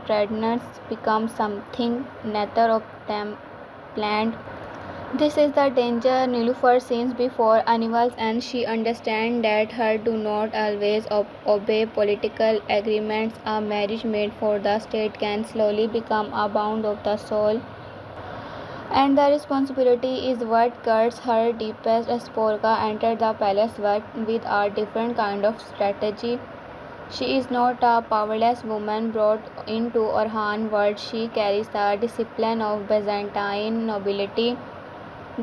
pregnancy becomes something neither of them planned. This is the danger Nilüfer sees before animals, and she understands that her do not always obey political agreements. A marriage made for the state can slowly become a bond of the soul, and the responsibility is what cuts her deepest. Sporka entered the palace with a different kind of strategy. She is not a powerless woman brought into Orhan world. She carries the discipline of Byzantine nobility,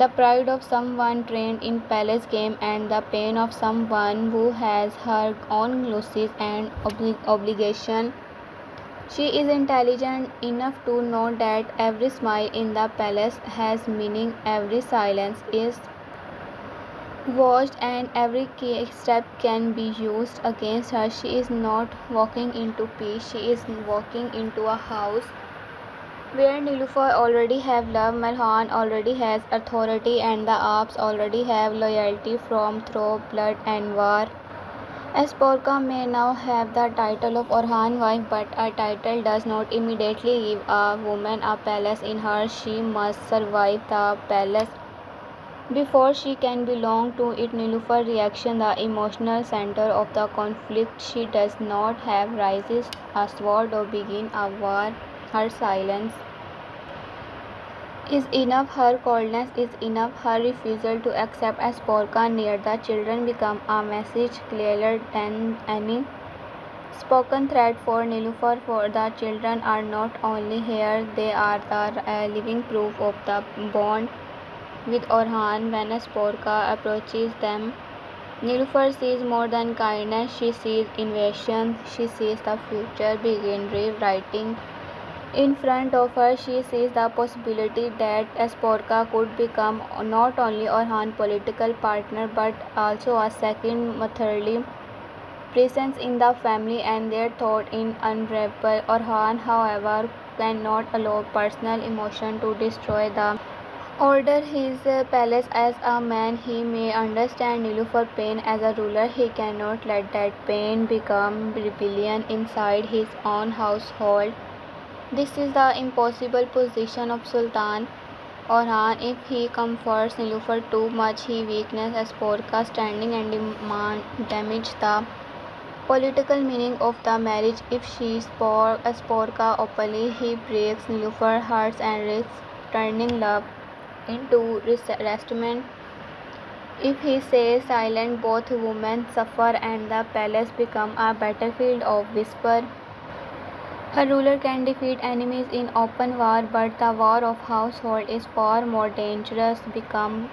the pride of someone trained in palace game, and the pain of someone who has her own losses and obligation. She is intelligent enough to know that every smile in the palace has meaning, every silence is watched, and every key step can be used against her. She is not walking into peace, she is walking into a house where Nilüfer already have love, Malhun already has authority, and the Alps already have loyalty from through blood and war. Sporka may now have the title of Orhan wife, but a title does not immediately give a woman a palace in her. She must survive the palace before she can belong to it. Nilüfer's reaction, the emotional center of the conflict, she does not have raises a sword or begin a war. Her silence is enough, her coldness is enough, her refusal to accept Sporka near the children become a message clearer than any spoken threat for Nilüfer. For the children are not only here, they are the living proof of the bond with Orhan. When Sporka approaches them, Nilüfer sees more than kindness, she sees invasion, she sees the future begin rewriting in front of her. She sees the possibility that Sporka could become not only Orhan's political partner but also a second motherly presence in the family, and their thought in unravel. Orhan, however, cannot allow personal emotion to destroy the order his palace. As a man, he may understand Nilüfer's pain. As a ruler, he cannot let that pain become rebellion inside his own household. This is the impossible position of Sultan Orhan. If he comforts Nilüfer too much, he weakens Sporka's standing and damage the political meaning of the marriage. If she Sporka openly, he breaks Nilüfer's heart and risks turning love into resentment. If he stays silent, both women suffer and the palace becomes a battlefield of whisper. A ruler can defeat enemies in open war, but the war of household is far more dangerous. Become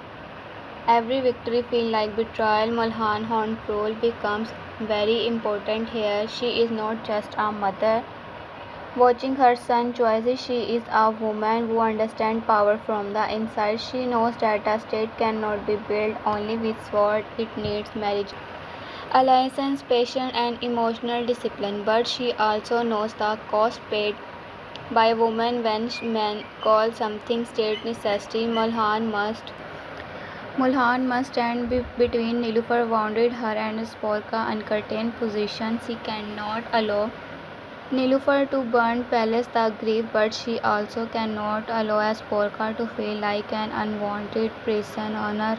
every victory feel like betrayal. Malhun Hatun becomes very important here. She is not just a mother watching her son choices, she is a woman who understands power from the inside. She knows that a state cannot be built only with sword, it needs marriage, alliance, patience, and emotional discipline. But she also knows the cost paid by women when men call something state necessity. Malhun must stand between. Nilüfer wounded her and Sporka uncertain position. She cannot allow Nilüfer to burn palace the grief, but she also cannot allow Sporka to feel like an unwanted prisoner.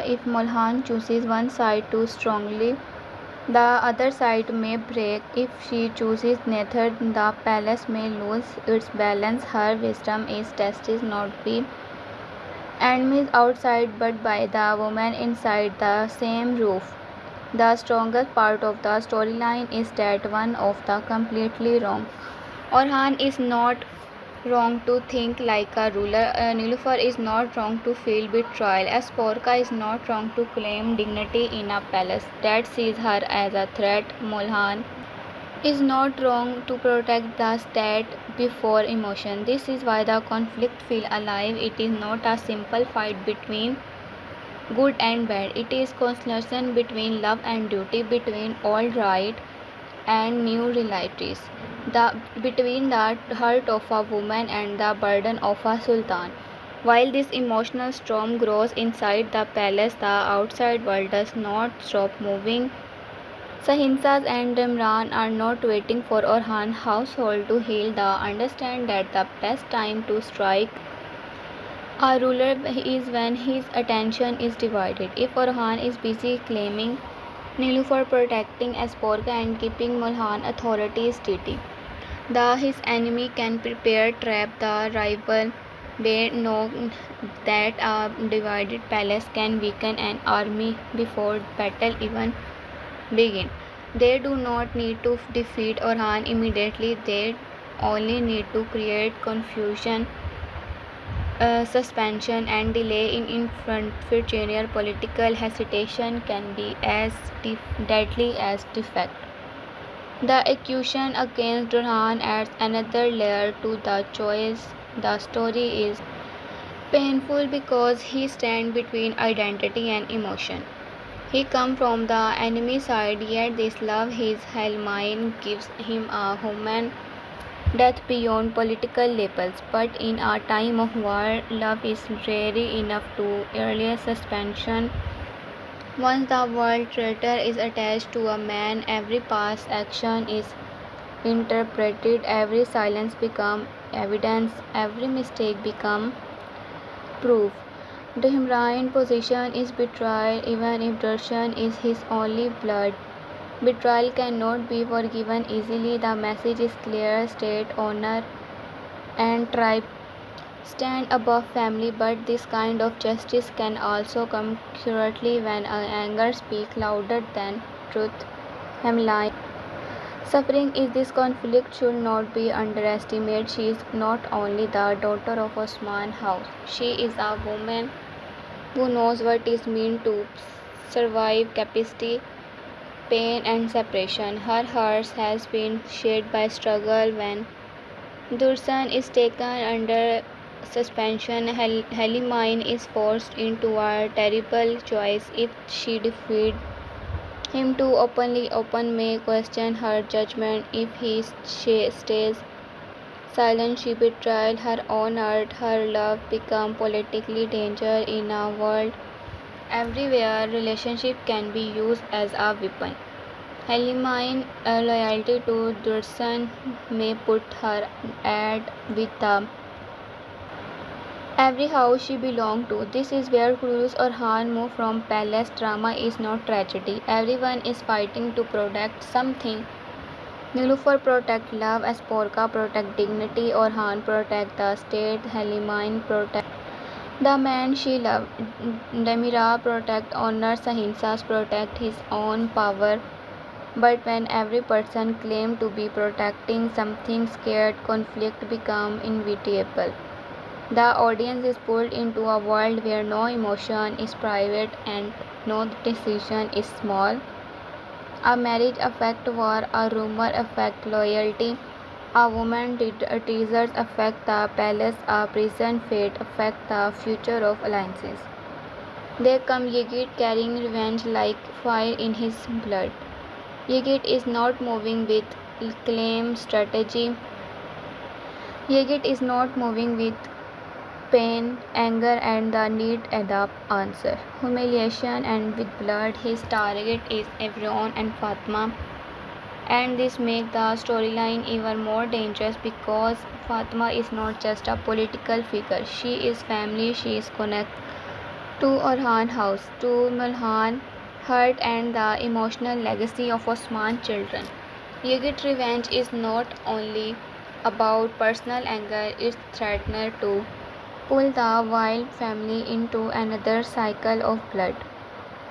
If Malhun chooses one side too strongly, the other side may break. If she chooses neither, the palace may lose its balance. Her wisdom is tested not by enemies outside but by the women inside the same roof. The strongest part of the storyline is that one of the completely wrong. Orhan is not wrong to think like a ruler. Nilüfer is not wrong to feel betrayal. Sporka is not wrong to claim dignity in a palace that sees her as a threat. Malhun is not wrong to protect the state before emotion. This is why the conflict feels alive. It is not a simple fight between good and bad. It is constellation between love and duty, between old right and new realities, between the hurt of a woman and the burden of a sultan. While this emotional storm grows inside the palace, the outside world does not stop moving. Sahinsas and Imran are not waiting for Orhan household to heal. They understand that the best time to strike a ruler is when his attention is divided. If Orhan is busy claiming Nilu for protecting Esporka and keeping Malhun authority steady, his enemy can prepare trap the rival. They know that a divided palace can weaken an army before battle even begin. They do not need to defeat Orhan immediately, they only need to create confusion, suspension, and delay in infantry. Political hesitation can be as deadly as defeat. The accusation against Durhan adds another layer to the choice. The story is painful because he stands between identity and emotion. He comes from the enemy side, yet this love his Helmine gives him a human death beyond political labels. But in a time of war, love is rarely enough to earlier suspension. Once the word traitor is attached to a man, every past action is interpreted, every silence becomes evidence, every mistake becomes proof. The Himrayan position is betrayal, even if Dursun is his only blood. Betrayal cannot be forgiven easily. The message is clear: state, honor, and tribe stand above family, but this kind of justice can also come accurately when anger speaks louder than truth. Hemline. Suffering in this conflict should not be underestimated. She is not only the daughter of Osman House, she is a woman who knows what it means to survive capacity, pain, and separation. Her heart has been shaped by struggle. When Dursun is taken under suspension, Helimine is forced into a terrible choice. If she defeats him too openly, open may question her judgment. If he stays silent, she betrays her own art. Her love becomes politically dangerous in a world everywhere relationship can be used as a weapon. Helimine loyalty to Dursun may put her at with the every house she belonged to. This is where Cruz or Han move from palace. Drama is not tragedy. Everyone is fighting to protect something. Nilufar protect love, Esporka protect dignity, or Han protect the state, Helimine protect the man she loved. Demira protect honor, Sahinsas protect his own power. But when every person claims to be protecting something scared, conflict becomes inevitable. The audience is pulled into a world where no emotion is private and no decision is small. A marriage affects war, a rumor affects loyalty, a woman teasers affect the palace, a prison fate affects the future of alliances. There comes Yigit carrying revenge like fire in his blood. Yigit is not moving with claim strategy. Yigit is not moving with pain, anger, and the need at the answer. Humiliation and with blood, his target is Evron and Fatma. And this makes the storyline even more dangerous because Fatma is not just a political figure. She is family, she is connected to Orhan house, to Malhan hurt and the emotional legacy of Osman children. Yigit revenge is not only about personal anger, it threatens to pull the wild family into another cycle of blood.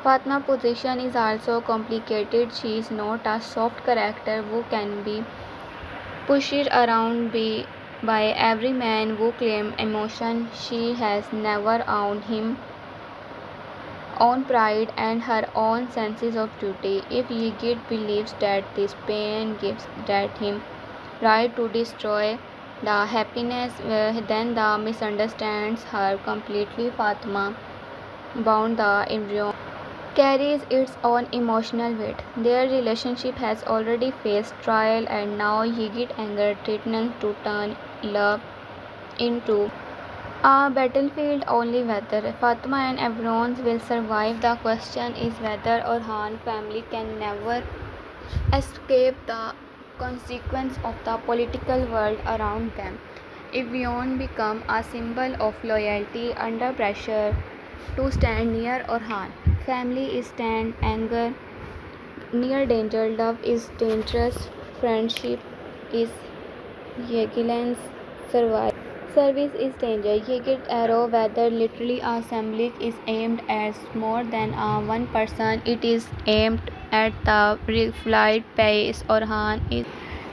Fatma's position is also complicated. She is not a soft character who can be pushed around by every man who claims emotion. She has never owned him, own pride and her own senses of duty. If Yigit believes that this pain gives that him right to destroy the happiness, then the misunderstands her completely. Fatma bound the embryo carries its own emotional weight. Their relationship has already faced trial and now Yigit anger threatens to turn love into a battlefield. Only whether Fatma and Evron will survive. The question is whether Orhan family can never escape the consequence of the political world around them. Evian become a symbol of loyalty under pressure to stand near Orhan. Family is stand anger near danger, love is dangerous, friendship is vigilance, service is danger. Yegit arrow, whether literally or symbolic, is aimed at more than one person. It is aimed at the reflight pace Orhan is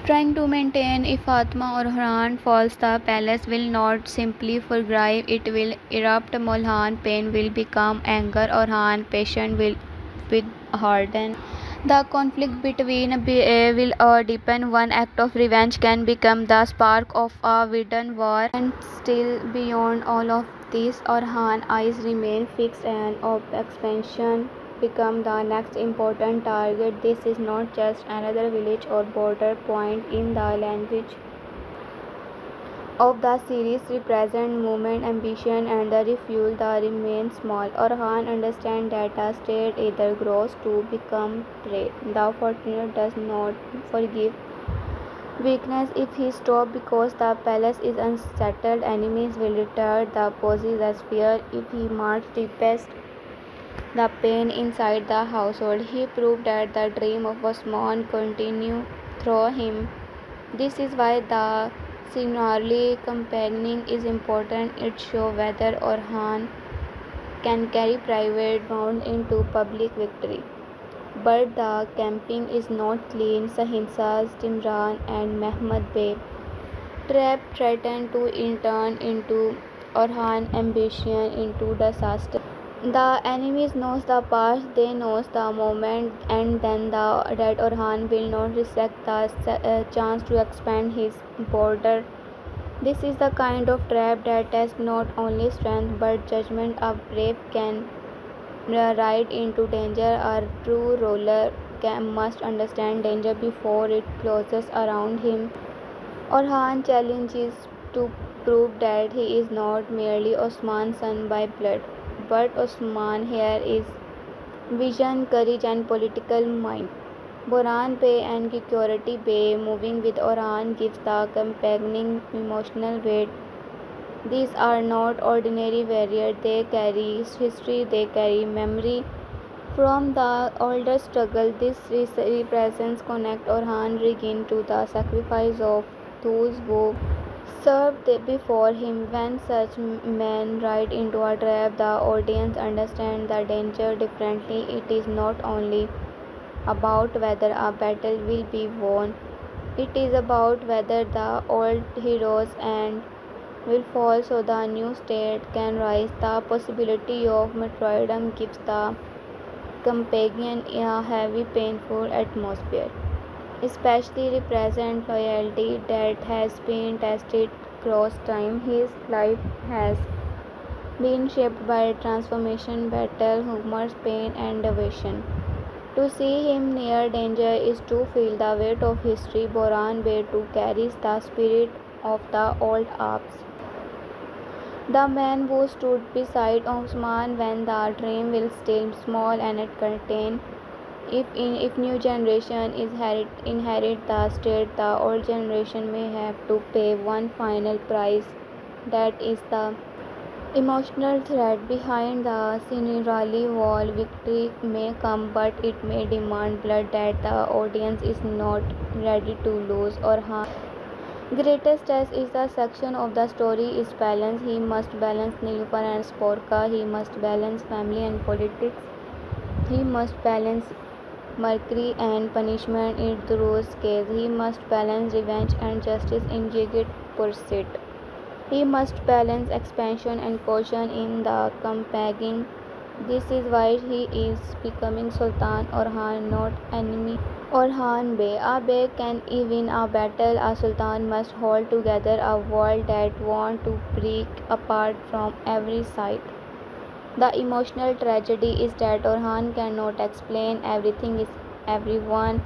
trying to maintain. If Fatma or Orhan falls, the palace will not simply forgive, it will erupt. Malhun pain will become anger. Orhan patient will harden. The conflict between will deepen. One act of revenge can become the spark of a hidden war. And still, beyond all of this, Orhan's eyes remain fixed, and of expansion become the next important target. This is not just another village or border point in the language of the series represent movement, ambition, and the refuel that remain small. Orhan understands that a state either grows to become prey. The fortunate does not forgive weakness if he stops because the palace is unsettled. Enemies will return the possesses fear if he marks deepest the pain inside the household. He proved that the dream of Osman continued through him. This is why the similarly campaigning is important. It shows whether Orhan can carry private wound into public victory. But the campaign is not clean. Sahinsas, Timran, and Mehmed Bey trap threaten to turn into Orhan ambition into disaster. The enemies knows the past, they knows the moment, and then that Orhan will not respect the chance to expand his border. This is the kind of trap that tests not only strength but judgment. A brave can ride into danger. A true ruler must understand danger before it closes around him. Orhan challenges to prove that he is not merely Osman's son by blood, but Osman here is vision, courage, and political mind. Boran Bey and Security Bey moving with Orhan gives the accompanying emotional weight. These are not ordinary warriors, they carry history, they carry memory. From the older struggle, this represents connect Orhan regain to the sacrifice of those who served before him. When such men ride into a trap, the audience understands the danger differently. It is not only about whether a battle will be won, it is about whether the old heroes and will fall so the new state can rise. The possibility of martyrdom gives the companion a heavy, painful atmosphere, especially represent loyalty that has been tested across time. His life has been shaped by transformation, battle, humor, pain, and devotion. To see him near danger is to feel the weight of history. Boran Bey too carries the spirit of the old Alps. The man who stood beside Osman when the dream was still small and it contained. If new generation inherit the state, the old generation may have to pay one final price. That is the emotional thread behind the scenery wall. Victory may come, but it may demand blood that the audience is not ready to lose or harm. Greatest test is the section of the story is balance. He must balance Nilufar and Sporka. He must balance family and politics. He must balance mercury and punishment in Duru's case. He must balance revenge and justice in Yigit pursuit. He must balance expansion and caution in the campaigning. This is why he is becoming Sultan Orhan, not enemy. Orhan Bey. A bey can win a battle. A sultan must hold together a world that wants to break apart from every side. The emotional tragedy is that Orhan cannot explain everything is everyone.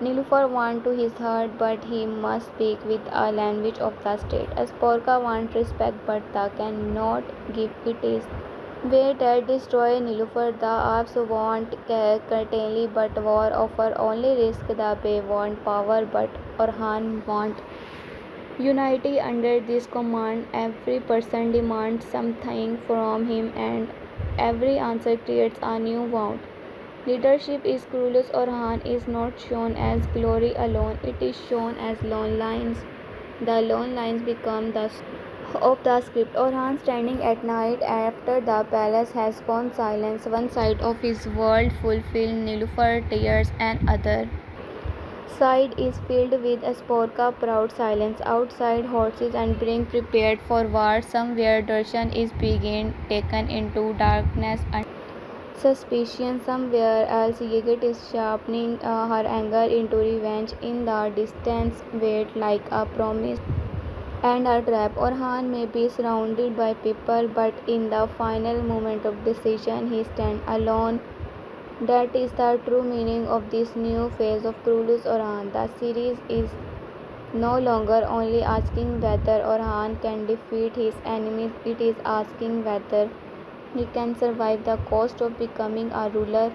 Nilufar wants to his heart, but he must speak with a language of the state. As Porka wants respect, but the cannot give it is Wait at destroy Nilufar, the Alps want certainly, but war offer only risk. The Bay want power, but Orhan want unity under this command. Every person demands something from him, and every answer creates a new wound. Leadership is clueless. Orhan is not shown as glory alone, it is shown as lone lines. The lone lines become the of the script. Orhan standing at night after the palace has gone silence. One side of his world fulfilled Nilufar tears, and other side is filled with Asporka proud silence. Outside horses and being prepared for war. Somewhere Dursun is being taken into darkness and suspicion. Somewhere else Yigit is sharpening her anger into revenge. In the distance wait like a promise and a trap. Orhan may be surrounded by people, but in the final moment of decision, he stands alone. That is the true meaning of this new phase of Krulus Orhan. The series is no longer only asking whether Orhan can defeat his enemies, it is asking whether he can survive the cost of becoming a ruler.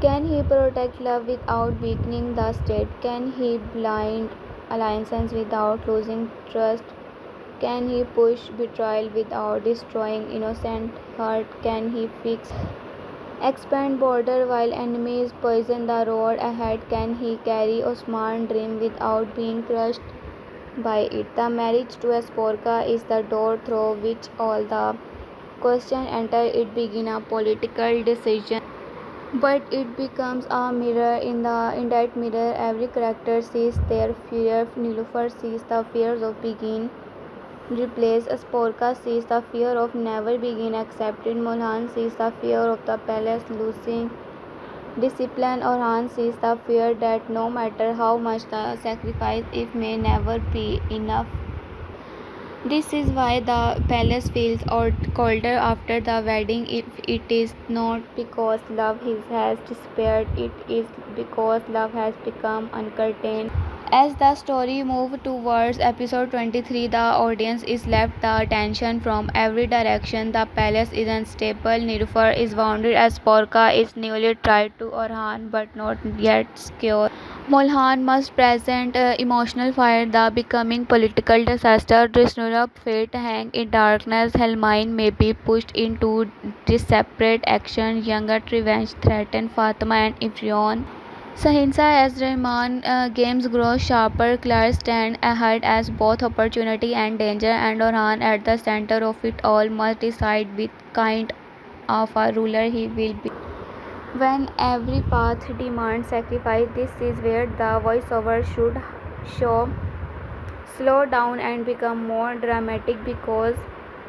Can he protect love without weakening the state? Can he blind alliances without losing trust? Can he push betrayal without destroying innocent heart? Can he fix expand border while enemies poison the road ahead? Can he carry Osman's dream without being crushed by it? The marriage to Asporka is the door through which all the questions enter. It begins a political decision, but it becomes a mirror. In that mirror, every character sees their fear. Nilufar sees the fears of being replaced. Asporka sees the fear of never being accepted. Malhun sees the fear of the palace losing discipline. Orhan sees the fear that no matter how much the sacrifice, it may never be enough. This is why the palace feels colder after the wedding. If it is not because love has disappeared, it is because love has become uncertain. As the story moves towards episode 23, the audience is left the tension from every direction. The palace is unstable. Nilufar is wounded as Porka is newly tried to Orhan but not yet secure. Malhun must present emotional fire, the becoming political disaster. Disrupt fate hang in darkness. Helmine may be pushed into desperate action. Younger revenge threaten Fatima and Ifrion. Sahinsa as Rahman games grow sharper. Claire stand ahead as both opportunity and danger, and Orhan at the center of it all must decide which kind of a ruler he will be. When every path demands sacrifice, this is where the voiceover should show slow down and become more dramatic, because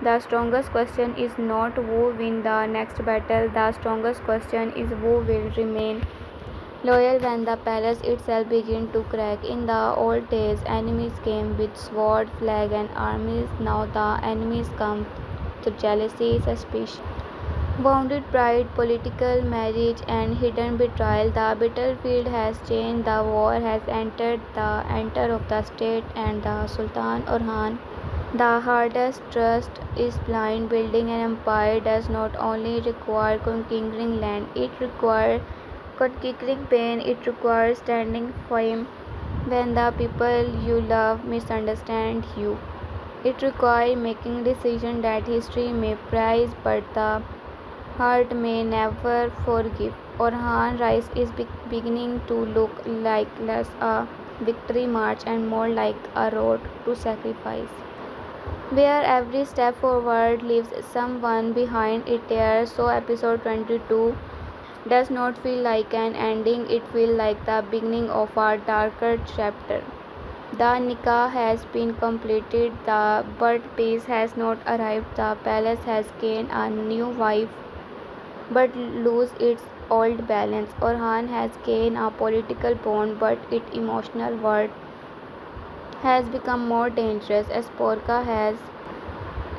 the strongest question is not who win the next battle. The strongest question is who will remain loyal when the palace itself begins to crack. In the old days, enemies came with sword, flag, and armies. Now the enemies come to jealousy, suspicion, wounded pride, political marriage, and hidden betrayal. The battlefield has changed. The war has entered the center of the state, and the Sultan Orhan, the hardest trust is blind. Building an empire does not only require conquering land, it requires conquering pain. It requires standing firm when the people you love misunderstand you. It requires making decisions that history may praise but the heart may never forgive. Orhan Rise is beginning to look like less a victory march and more like a road to sacrifice, where every step forward leaves someone behind. It tears. So episode 22 does not feel like an ending, it feels like the beginning of a darker chapter. The nikah has been completed, but peace has not arrived. The palace has gained a new wife but lose its old balance. Orhan has gained a political bond, but its emotional world has become more dangerous. As Porka has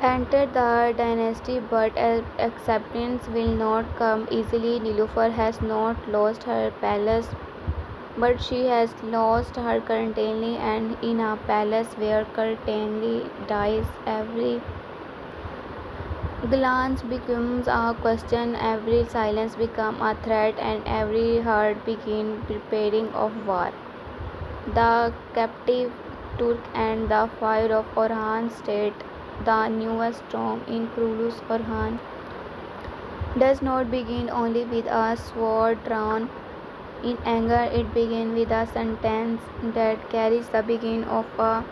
entered the dynasty, but acceptance will not come easily. Nilufar has not lost her palace, but she has lost her curtainly, and in a palace where curtainly dies, every Glance becomes a question, every silence becomes a threat, and every heart begins preparing of war. The captive Turk and the fire of Orhan state, the newest storm in Kurulus Orhan, does not begin only with a sword drawn in anger, it begins with a sentence that carries the beginning of a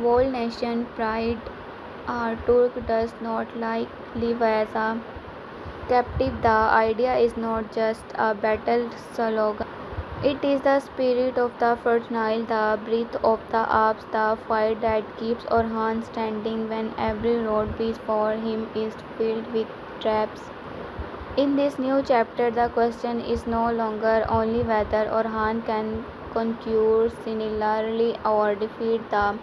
whole nation pride. A Turk does not like live as a captive. The idea is not just a battle slogan. It is the spirit of the First Nile, the breath of the Alps, the fire that keeps Orhan standing when every road before him is filled with traps. In this new chapter, the question is no longer only whether Orhan can conquer similarly or defeat the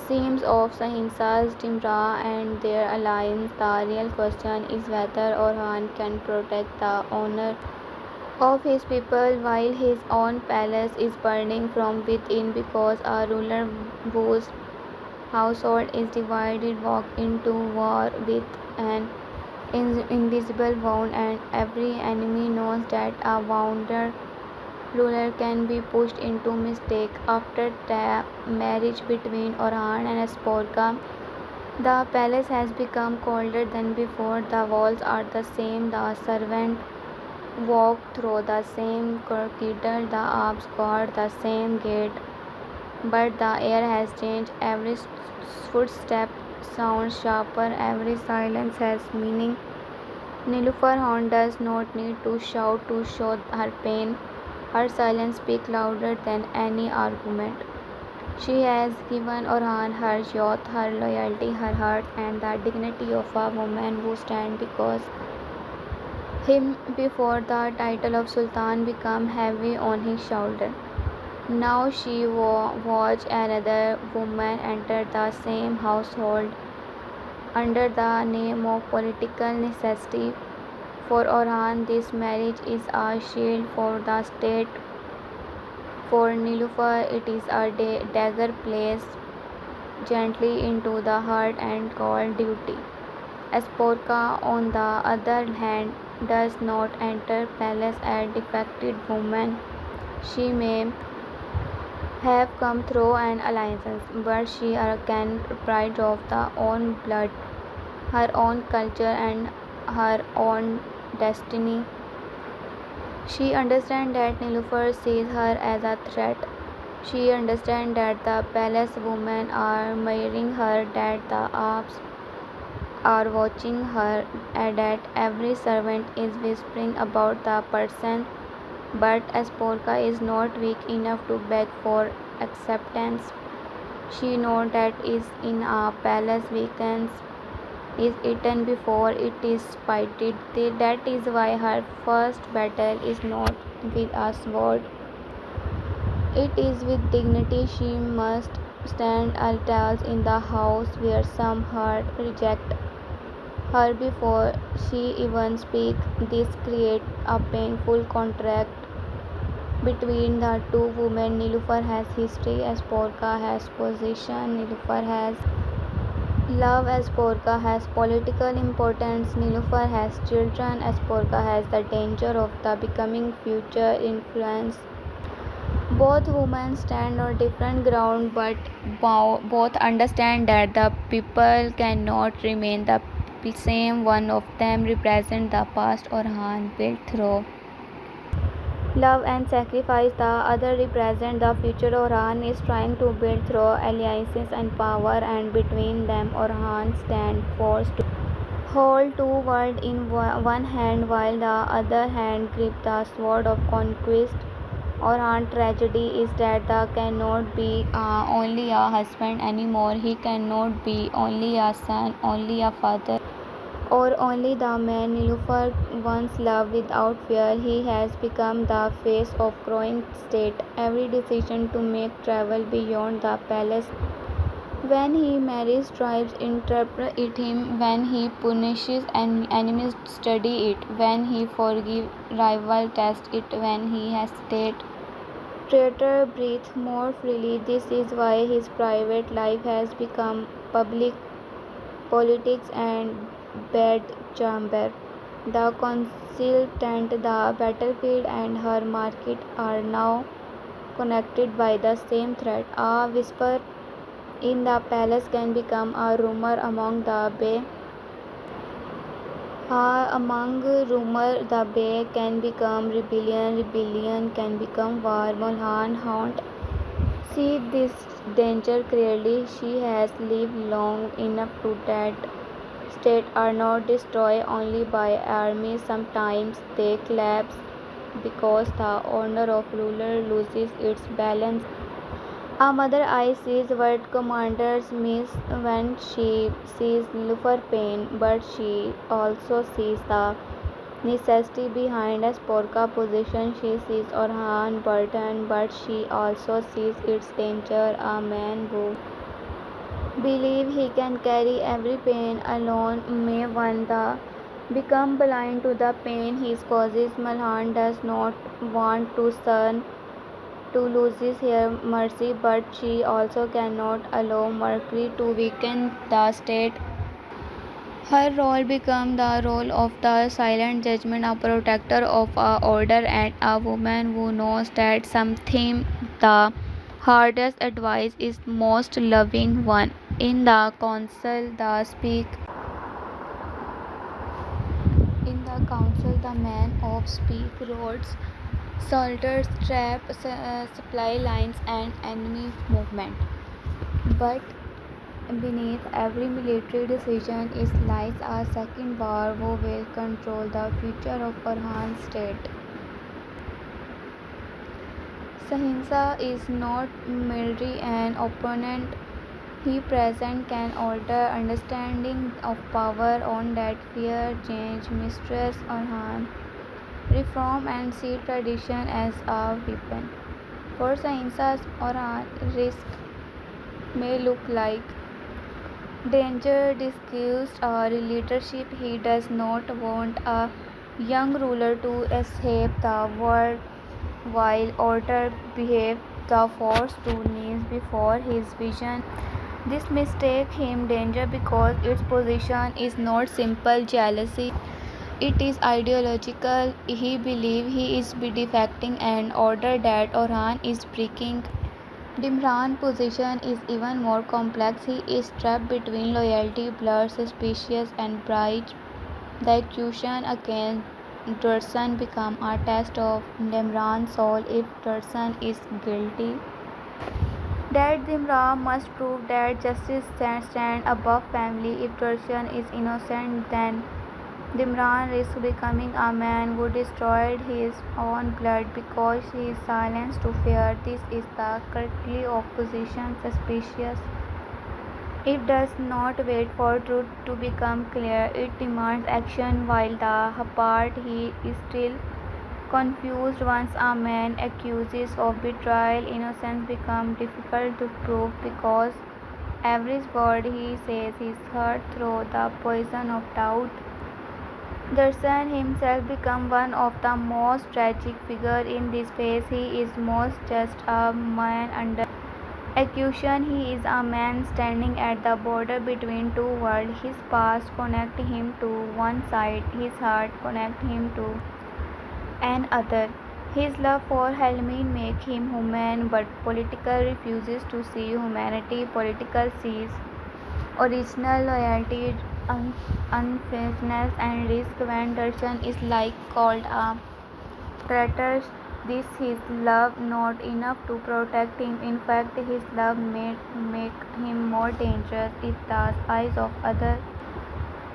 Seams of Sahinsa's Timra and their alliance. The real question is whether Orhan can protect the honor of his people while his own palace is burning from within because a ruler whose household is divided walked into war with an invisible wound, and every enemy knows that a wounded ruler can be pushed into mistake. After the marriage between Orhan and Sporka, the palace has become colder than before. The walls are the same, the servant walk through the same corridor, the Alps guard the same gate, but the air has changed. Every footstep sounds sharper, every silence has meaning. Nilüfer Horn does not need to shout to show her pain. Her silence speaks louder than any argument. She has given Orhan her youth, her loyalty, her heart, and the dignity of a woman who stands because him before the title of Sultan became heavy on his shoulder. Now she watched another woman enter the same household under the name of political necessity. For Orhan, this marriage is a shield for the state. For Nilüfer, it is a dagger placed gently into the heart and called duty. Sporka, on the other hand, does not enter palace a defected woman. She may have come through an alliance, but she can pride of the own blood, her own culture, and her own destiny. She understands that Nilüfer sees her as a threat. She understands that the palace women are mirroring her, that the Alps are watching her, and that every servant is whispering about the person. But Sporka is not weak enough to beg for acceptance. She knows that is in a palace weakens is eaten before it is spited. That is why her first battle is not with a sword. It is with dignity. She must stand altars in the house where some heart reject her before she even speaks. This creates a painful contract between the two women. Nilüfer has history, Sporka has position. Nilüfer has love, Sporka has political importance. Nilüfer has children, Sporka has the danger of the becoming future influence. Both women stand on different ground, but both understand that the people cannot remain the same. One of them represents the past Orhan built through love and sacrifice. The other represents the future Orhan is trying to build through alliances and power, and between them Orhan stands forced to hold two worlds in one hand while the other hand grips the sword of conquest. Orhan's tragedy is that he cannot be only a husband anymore. He cannot be only a son, only a father, or only the man Nilüfer once loved without fear. He has become the face of growing state. Every decision to make travel beyond the palace. When he marries, tribes interpret him. When he punishes enemies, study it. When he forgives rival, test it. When he hesitates, traitor breathe more freely. This is why his private life has become public politics, and bedchamber. The consultant, the battlefield, and her market are now connected by the same thread. A whisper in the palace can become a rumor among the bay. Among rumor, the bay can become rebellion, rebellion can become war. Malhun Hatun see this danger clearly. She has lived long enough to that states are not destroyed only by armies. Sometimes they collapse because the honor of ruler loses its balance. A mother eye sees what commanders miss when she sees Lucifer pain, but she also sees the necessity behind a Sporka position. She sees Orhan burden, but she also sees its danger. A man who believes he can carry every pain alone may one day become blind to the pain he causes. Malhun does not want to son to lose her mercy, but she also cannot allow Mercury to weaken the state. Her role becomes the role of the silent judgment, a protector of order, and a woman who knows that something the hardest advice is most loving one. In the council, the man of speak roads, soldiers, trap, supply lines, and enemy movement. But beneath every military decision lies a second war who will control the future of Orhan's state. Sahinsa is not merely an opponent. He present can alter understanding of power on that fear, change, mistress, Orhan, reform and see tradition as a weapon. For Sahinsa's Orhan, risk may look like danger, disguised or leadership. He does not want a young ruler to escape the world while order behave the force to knees before his vision. This mistake him danger because its position is not simple jealousy. It is ideological. He believes he is defecting an order that Orhan is breaking. Dimran's position is even more complex. He is trapped between loyalty, blood, suspicious, and pride. The accusation against Dursun becomes a test of Dimran's soul. If Dursun is guilty, that Dimran must prove that justice stands above family. If Dursun is innocent, then Dimran risks becoming a man who destroyed his own blood because he is silenced to fear. This is the currently opposition suspicious. It does not wait for truth to become clear. It demands action while the part he is still confused. Once a man accuses of betrayal, innocence becomes difficult to prove because every word he says is heard through the poison of doubt. Dursun himself becomes one of the most tragic figures in this phase. He is most just a man under accusation. He is a man standing at the border between two worlds. His past connects him to one side, his heart connects him to another. His love for Helmin makes him human, but political refuses to see humanity. Political sees original loyalty, unfaithfulness, and risk. When Dursun is called a traitor, this his love not enough to protect him. In fact, his love may make him more dangerous in the eyes of others.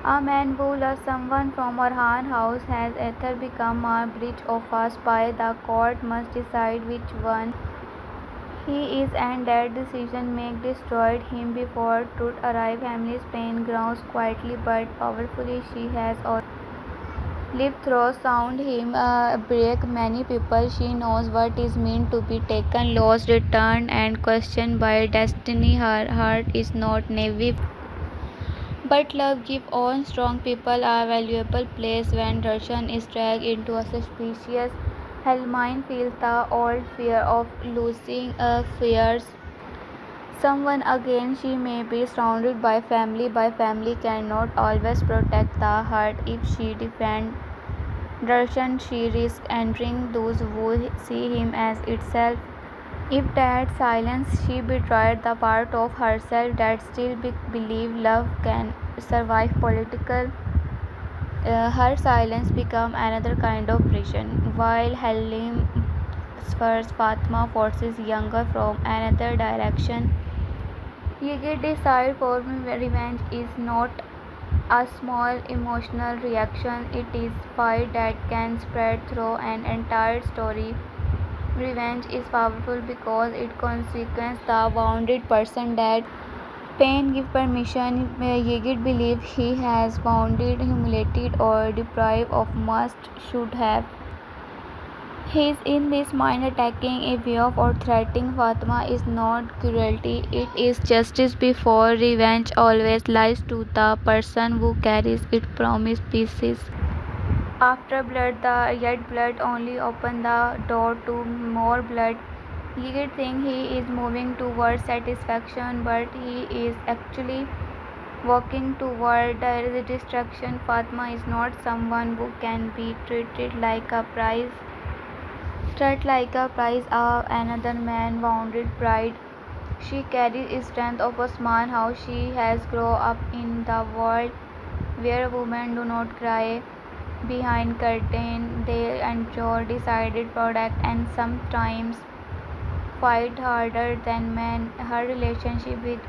A man who loves someone from Orhan house has either become a bridge of a spy. The court must decide which one he is, and that decision may destroy him before truth arrives. Family's pain grows quietly but powerfully. She has lived through sound him break many people. She knows what is meant to be taken, lost, returned, and questioned by destiny. Her heart is not naive, but love gives all strong people a valuable place. When Dursun is dragged into a suspicious Helmine feels the old fear of losing fears someone again. She may be surrounded by family cannot always protect the heart. If she defends Dursun, she risks entering those who see him as itself. If that silence, she betrayed the part of herself that still believe love can survive political. Her silence become another kind of prison. While Halim first Fatima forces younger from another direction. Yigit decide for me revenge is not a small emotional reaction, it is fire that can spread through an entire story. Revenge is powerful because it consequences the wounded person that pain give permission. Yigit believe he has wounded, humiliated or deprived of must should have. He is in this mind attacking a way of or threatening Fatima is not cruelty, it is justice before revenge always lies to the person who carries it promised pieces. After blood, the yet blood only open the door to more blood. He think he is moving towards satisfaction, but he is actually walking toward the destruction. Fatma is not someone who can be treated like a prize of another man wounded pride. She carries strength of Osman, how she has grown up in the world where women do not cry behind curtain, they endure decided product and sometimes fight harder than men. Her relationship with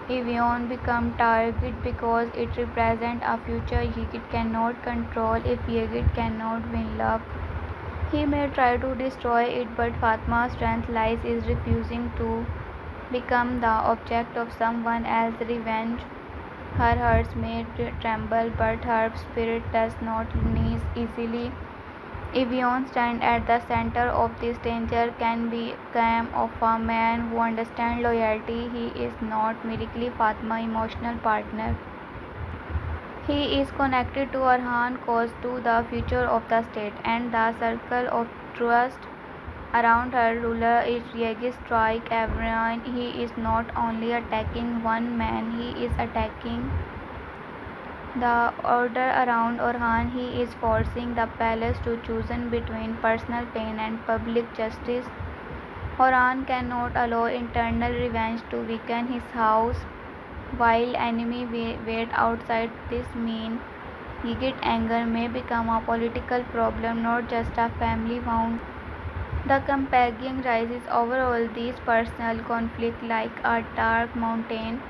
Evian become target because it represents a future Yigit cannot control. If Yigit cannot win love, he may try to destroy it, but Fatma's strength lies is refusing to become the object of someone else's revenge. Her heart may tremble, but her spirit does not knees easily. Evian stands at the center of this danger can be calm of a man who understands loyalty. He is not merely Fatma's emotional partner. He is connected to Orhan cause to the future of the state and the circle of trust around her ruler is Yegis strike everyone. He is not only attacking one man, he is attacking the order around Orhan. He is forcing the palace to choose between personal pain and public justice. Orhan cannot allow internal revenge to weaken his house while enemy wait outside. This means Yigit anger may become a political problem, not just a family wound. The companion rises over all these personal conflict like a dark mountain.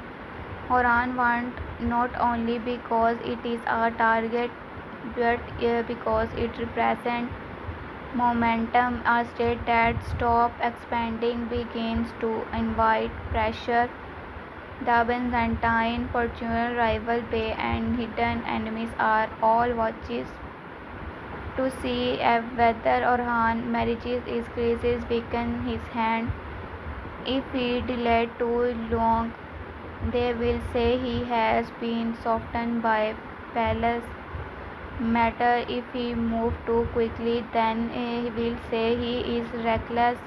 Orhan wants not only because it is a target but because it represents momentum. A state that stops expanding begins to invite pressure. The Byzantine, fortune, rival Bay and hidden enemies are all watches to see whether Orhan manages his crisis weaken his hand. If he delayed too long, they will say he has been softened by palace matter. If he moved too quickly, then he will say he is reckless.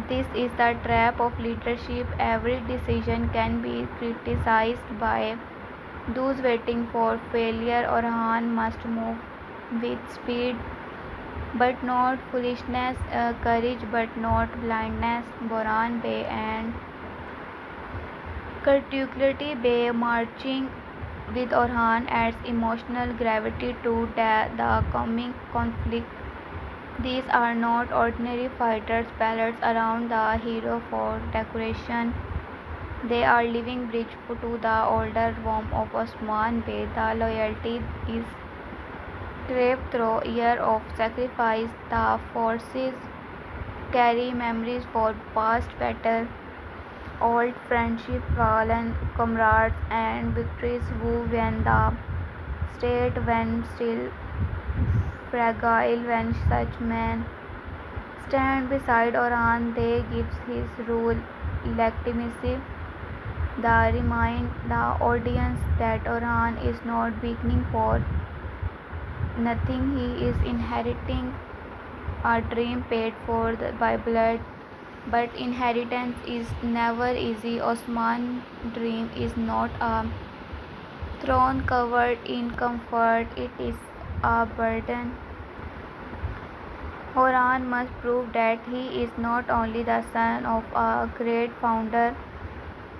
This is the trap of leadership. Every decision can be criticized by those waiting for failure. Orhan must move with speed but not foolishness, courage but not blindness. Boran Bay and Curticulity Bay marching with Orhan adds emotional gravity to the coming conflict. These are not ordinary fighters pallets around the hero for decoration. They are living bridge to the older warmth of Osman Bey. The loyalty is carved through years of sacrifice. The forces carry memories for past battle, old friendship, fallen comrades, and victories who when the state when still fragile. When such men stand beside Orhan, they gives his rule legitimacy. They remind the audience that Orhan is not beginning for nothing. He is inheriting a dream paid for by blood. But inheritance is never easy. Osman's dream is not a throne covered in comfort, it is a burden. Orhan must prove that he is not only the son of a great founder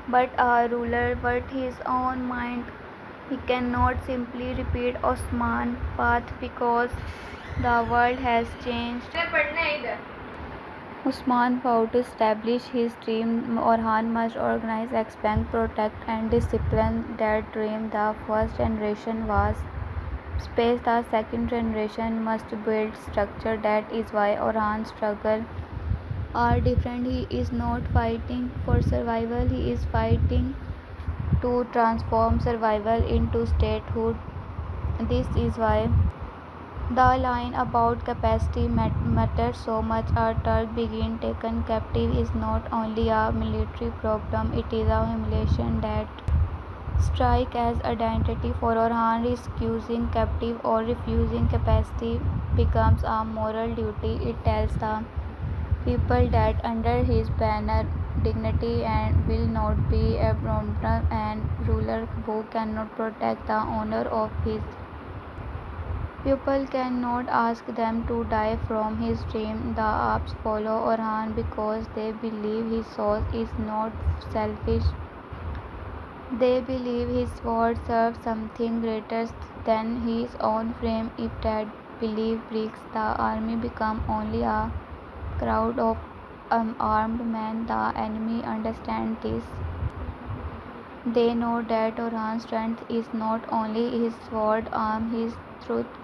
but a ruler with his own mind. He cannot simply repeat Osman's path because the world has changed. Usman vowed to establish his dream. Orhan must organize, expand, protect, and discipline that dream. The first generation was space, the second generation must build structure. That is why Orhan's struggle are different. He is not fighting for survival, he is fighting to transform survival into statehood. This is why the line about capacity matters so much. A Turk being taken captive is not only a military problem, it is a humiliation that strikes as identity. For Orhan, rescuing captive or refusing capacity becomes a moral duty. It tells the people that under his banner dignity and will not be abnormal, and ruler who cannot protect the honor of his people cannot ask them to die from his dream. The Arabs follow Orhan because they believe his soul is not selfish. They believe his word serves something greater than his own frame. If that belief breaks, the army becomes only a crowd of armed men. The enemy understands this. They know that Orhan's strength is not only his sword arm, his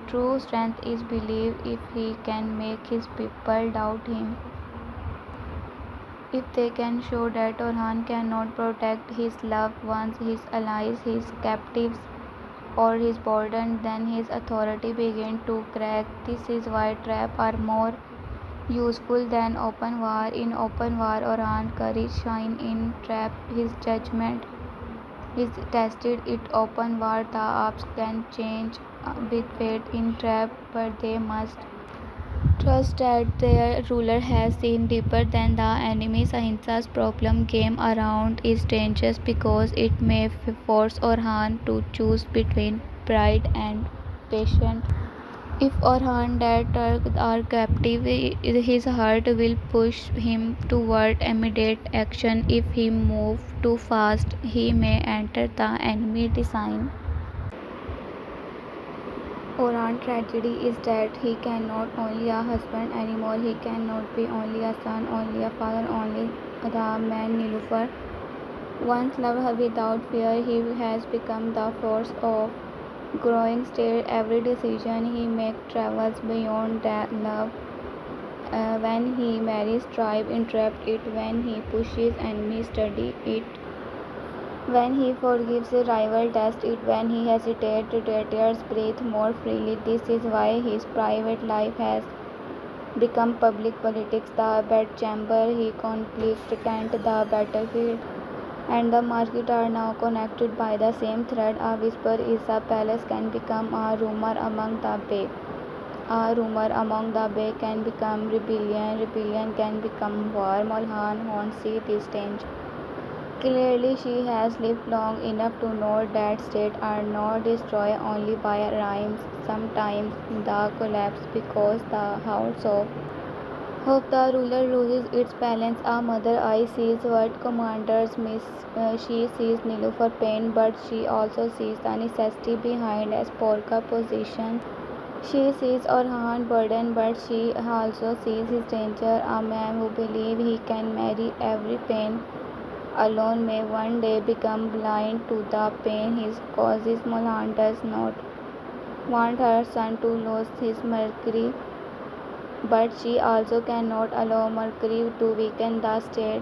true strength is belief. If he can make his people doubt him, if they can show that Orhan cannot protect his loved ones, his allies, his captives, or his burden, then his authority begins to crack. This is why traps are more useful than open war. In open war, Orhan's courage shines. In trap, his judgment is tested. It open war, the Arabs can change with faith. In trap, but they must trust that their ruler has seen deeper than the enemy. Ahimsa's problem came around is dangerous because it may force Orhan to choose between pride and patience. If Orhan that Turk are captive, his heart will push him toward immediate action. If he moves too fast, he may enter the enemy design. Orhan's tragedy is that he cannot only a husband anymore. He cannot be only a son, only a father, only the man Nilufar once loved her without fear. He has become the force of growing state. Every decision he makes travels beyond that love. When he marries tribe, interrupt it. When he pushes enemy, study it. When he forgives a rival, test it. When he hesitates, traitors breathe more freely. This is why his private life has become public politics. The bedchamber, he conflict, tent, the battlefield, and the market are now connected by the same thread. A whisper is a palace can become a rumor among the bay. A rumor among the bay can become rebellion. Rebellion can become war. Malhun Hatun see this danger. Clearly, she has lived long enough to know that states are not destroyed only by rhymes. Sometimes the collapse because the house of hope the ruler loses its balance. A mother eye sees what commanders miss. She sees Nilufar pain, but she also sees the necessity behind Asporka position. She sees Orhan burden, but she also sees his danger. A man who believes he can marry every pain alone may one day become blind to the pain he causes. Malhun does not want her son to lose his mercury, but she also cannot allow mercury to weaken the state.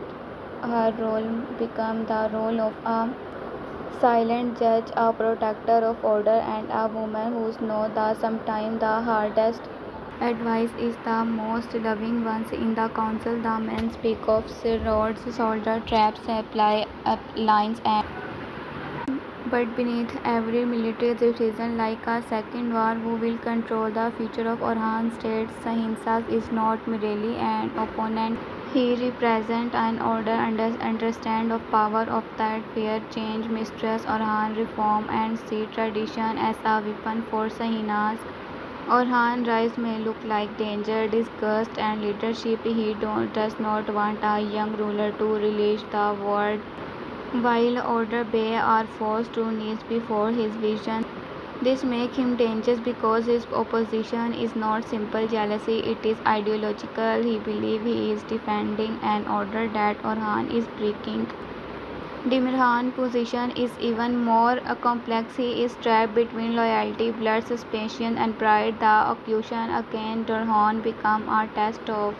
Her role becomes the role of a silent judge, a protector of order, and a woman who knows that sometimes the hardest advice is the most loving ones. In the council, the men speak of roads, soldier traps, supply lines, and but beneath every military decision, like a second war, who will control the future of Orhan state? Ahimsa is not merely an opponent. He represents an order and understand of power of that fear, change, mistrust, Orhan reform and see tradition as a weapon for Sahinas. Orhan rise may look like danger, disgust and leadership. He does not want a young ruler to release the world, while older Bey are forced to knees before his vision. This makes him dangerous because his opposition is not simple jealousy, it is ideological. He believes he is defending an order that Orhan is breaking. Demirhan's position is even more complex. He is trapped between loyalty, blood suspicion, and pride. The accusation against Orhan becomes a test of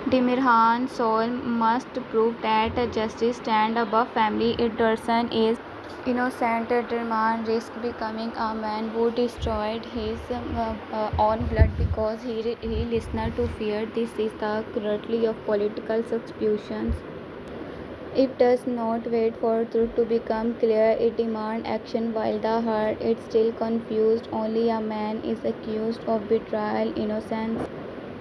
Demirhan's soul. Must prove that justice stands above family. If Dursun is innocent, Demirhan risks becoming a man who destroyed his own blood because he listened to fear. This is the cruelty of political substitutions. It does not wait for truth to become clear, it demands action while the heart is still confused. Only a man is accused of betrayal. Innocence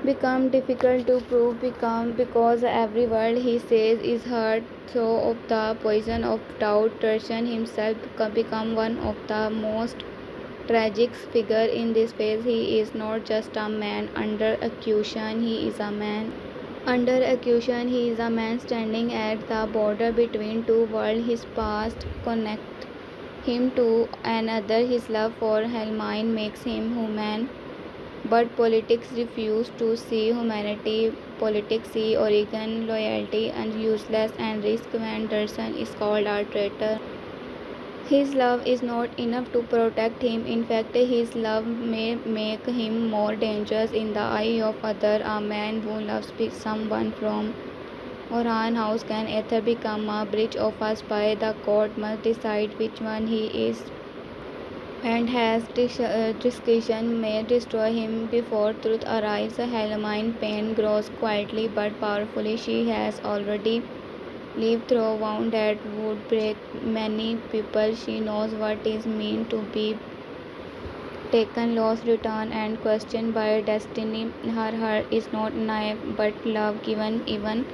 become difficult to prove because every word he says is heard through of the poison of doubt. Dursun himself become one of the most tragic figure in this phase. He is not just a man under accusation, he is a man under accusation. He is a man standing at the border between two worlds. His past connects him to another. His love for Helmine makes him human. But politics refuse to see humanity. Politics see Oregon loyalty and useless and risk when Dursun is called a traitor. His love is not enough to protect him. In fact, his love may make him more dangerous in the eye of others. A man who loves someone from Orhan house can either become a bridge of a spy. The court must decide which one he is, and has discretion may destroy him before truth arrives. Helmine's pain grows quietly but powerfully. She has already lived through wounds that would break many people. She knows what it means to be taken, lost, returned, and questioned by destiny. Her heart is not naive but love given. Even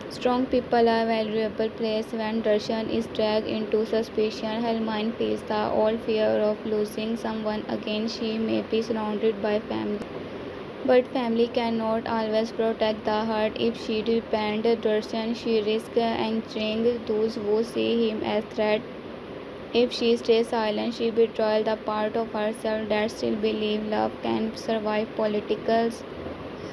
strong people are valuable place when Dursun is dragged into suspicion. Helmine feels the old fear of losing someone again. She may be surrounded by family, but family cannot always protect the heart. If she depends Dursun, she risks angering those who see him as threat. If she stays silent, she betrays the part of herself that still believes love can survive politicals.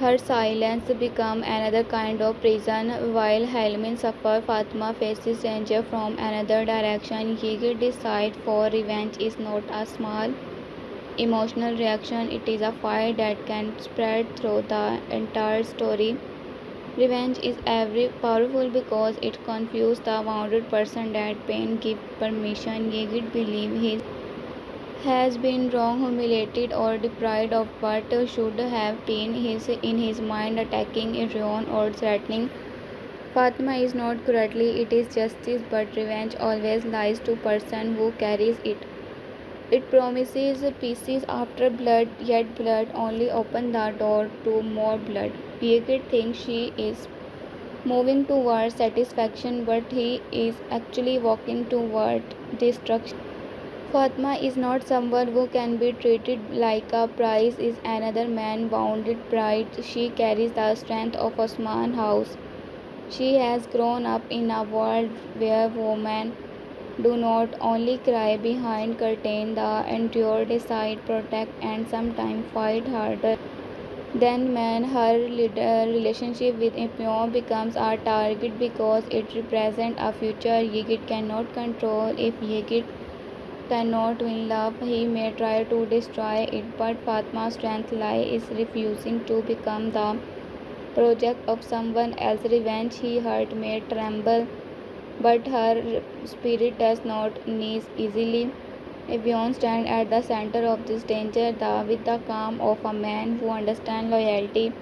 Her silence becomes another kind of prison. While Helmin suffers, Fatima faces danger from another direction. Yigit decides for revenge is not a small emotional reaction, it is a fire that can spread through the entire story. Revenge is every powerful because it confuses the wounded person that pain gives permission. Yigit believes he has been wrong, humiliated, or deprived of what should have been his in his mind. Attacking, ruin, or threatening Fatima is not cruelty, it is justice, but revenge always lies to person who carries it. It promises peace after blood, yet blood only opens the door to more blood. Yigit thinks she is moving toward satisfaction, but he is actually walking toward destruction. Fatma is not someone who can be treated like a prize. Is another man wounded pride. She carries the strength of Osman house. She has grown up in a world where women do not only cry behind curtain, they endure, decide, protect, and sometimes fight harder than men. Her relationship with Ipyon becomes a target because it represents a future Yigit cannot control. If Yigit cannot win love, he may try to destroy it, but Fatma's strength lies in refusing to become the project of someone else's revenge. He heart may tremble, but her spirit does not knees easily. Evian stands at the center of this danger with the calm of a man who understands loyalty.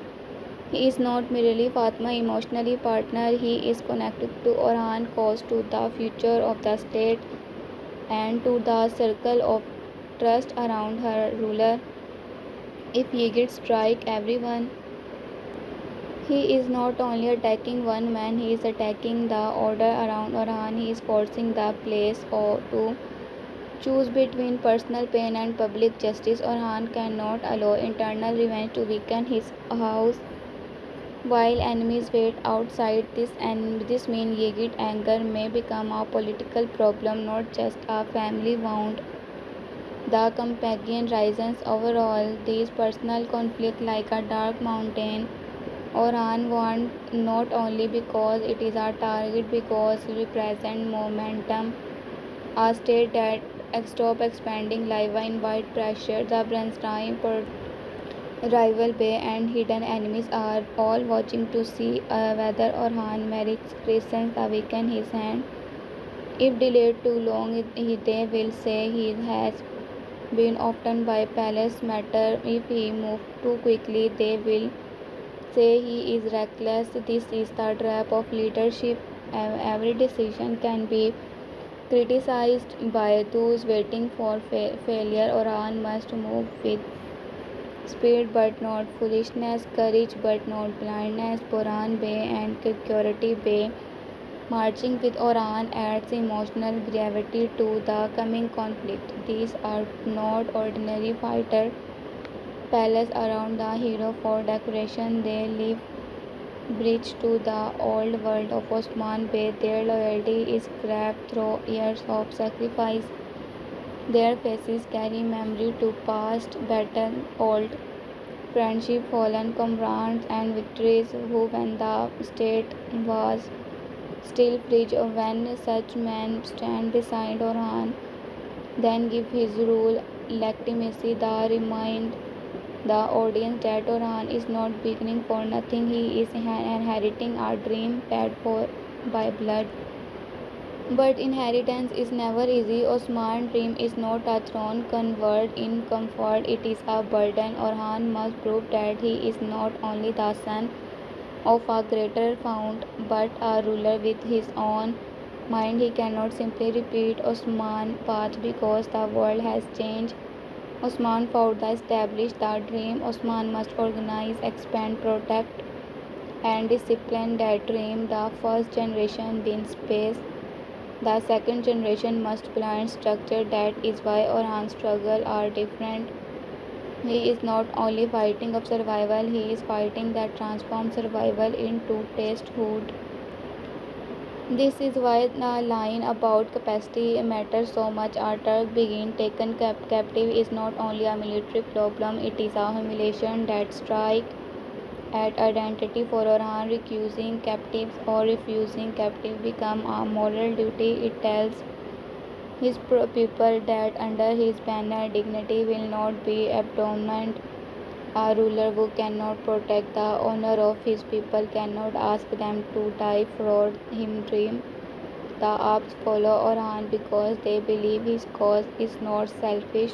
He is not merely Fatma emotionally partner, he is connected to Orhan cause, to the future of the state, and to the circle of trust around her ruler. If Yigit strike everyone, He is not only attacking one man, he is attacking the order around Orhan. He is forcing the place to choose between personal pain and public justice. Orhan cannot allow internal revenge to weaken his house while enemies wait outside. This means Yegit anger may become a political problem, not just a family wound. The companion rises overall. These personal conflict like a dark mountain. Orhan won not only because it is a target, because it represents momentum, a state that stop expanding live invite pressure. The Bernstein rival Bay and hidden enemies are all watching to see whether Orhan merits Christians awaken his hand. If delayed too long, they will say he has been often by palace matter. If he moves too quickly, they will say he is reckless. This is the trap of leadership. Every decision can be criticized by those waiting for failure. Orhan must move with speed but not foolishness, courage but not blindness. Boran Bay and Security Bay marching with Orhan adds emotional gravity to the coming conflict. These are not ordinary fighters. Palace around the hero for decoration. They live bridge to the old world of Osman Bey. Their loyalty is carved through years of sacrifice. Their faces carry memory to past battle, old friendship, fallen comrades, and victories who when the state was still free. When such men stand beside Orhan, then give his rule legitimacy. The remind the audience that Orhan is not beginning for nothing. He is inheriting a dream paid for by blood. But inheritance is never easy. Osman's dream is not a throne conferred in comfort, it is a burden. Orhan must prove that he is not only the son of a greater fount, but a ruler with his own mind. He cannot simply repeat Osman's path because the world has changed. Osman fought the established the dream. Osman must organize, expand, protect, and discipline that dream. The first generation wins space. The second generation must plan structure. That is why Orhan's struggles are different. He is not only fighting of survival, he is fighting that transforms survival into statehood. This is why the line about capacity matters so much. A Turk being taken captive is not only a military problem, it is a humiliation that strikes at identity. For Orhan, recusing captives or refusing captive become a moral duty. It tells his people that under his banner dignity will not be abandoned. A ruler who cannot protect the honor of his people cannot ask them to die for him dream. The Arabs follow Orhan because they believe his cause is not selfish.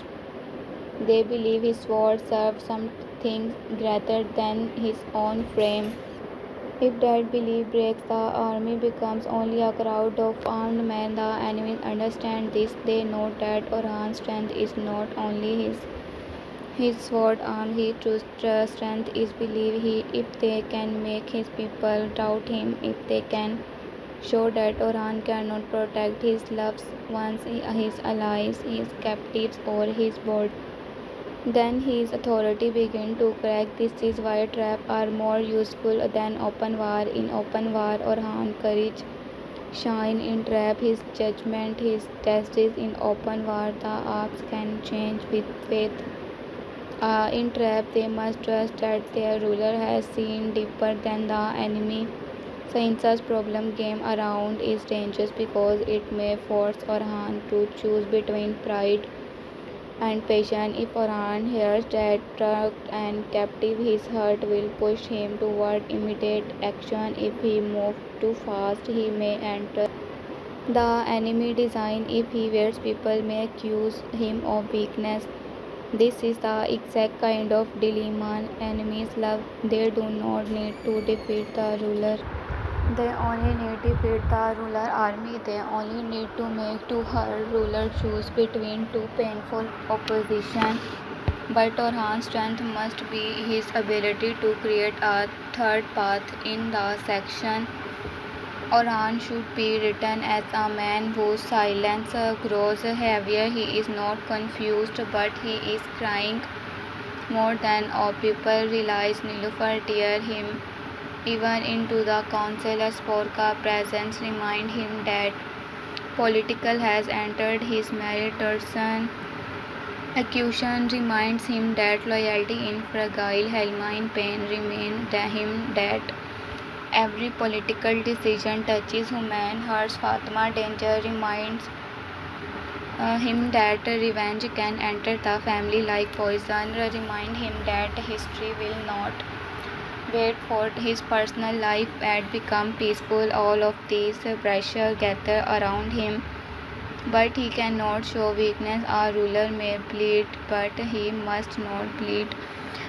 They believe his sword serves something greater than his own frame. If that belief breaks, the army becomes only a crowd of armed men. The enemies understand this. They know that Orhan's strength is not only his sword arm. His true strength is belief. If they can make his people doubt him, if they can show that Orhan cannot protect his loved ones, his allies, his captives, or his board, then his authority begins to crack. This is why traps are more useful than open war. In open war, Orhan's courage shine. In trap, his judgment, his justice. In open war, the Arabs can change with faith. In trap, they must trust that their ruler has seen deeper than the enemy. Science's problem game around is dangerous because it may force Orhan to choose between pride and patience. If Orhan hears that trapped and captive, his heart will push him toward immediate action. If he moves too fast, he may enter the enemy design. If he waits, people may accuse him of weakness. This is the exact kind of dilemma enemies love. They do not need to defeat the ruler. They only need to defeat the ruler army. They only need to make to her ruler choose between two painful opposition. But Orhan's strength must be his ability to create a third path in the section. Orhan should be written as a man whose silence grows heavier. He is not confused, but he is crying more than all. People realize Nilüfer tear him even into the council. As Porka presence remind him that political has entered his married Dursun. Accusation reminds him that loyalty in fragile Helmine pain remains him that every political decision touches human hearts. Fatima danger reminds him that revenge can enter the family like poison. Remind him that history will not wait for his personal life and become peaceful. All of these pressure gather around him, but he cannot show weakness. A ruler may bleed, but he must not bleed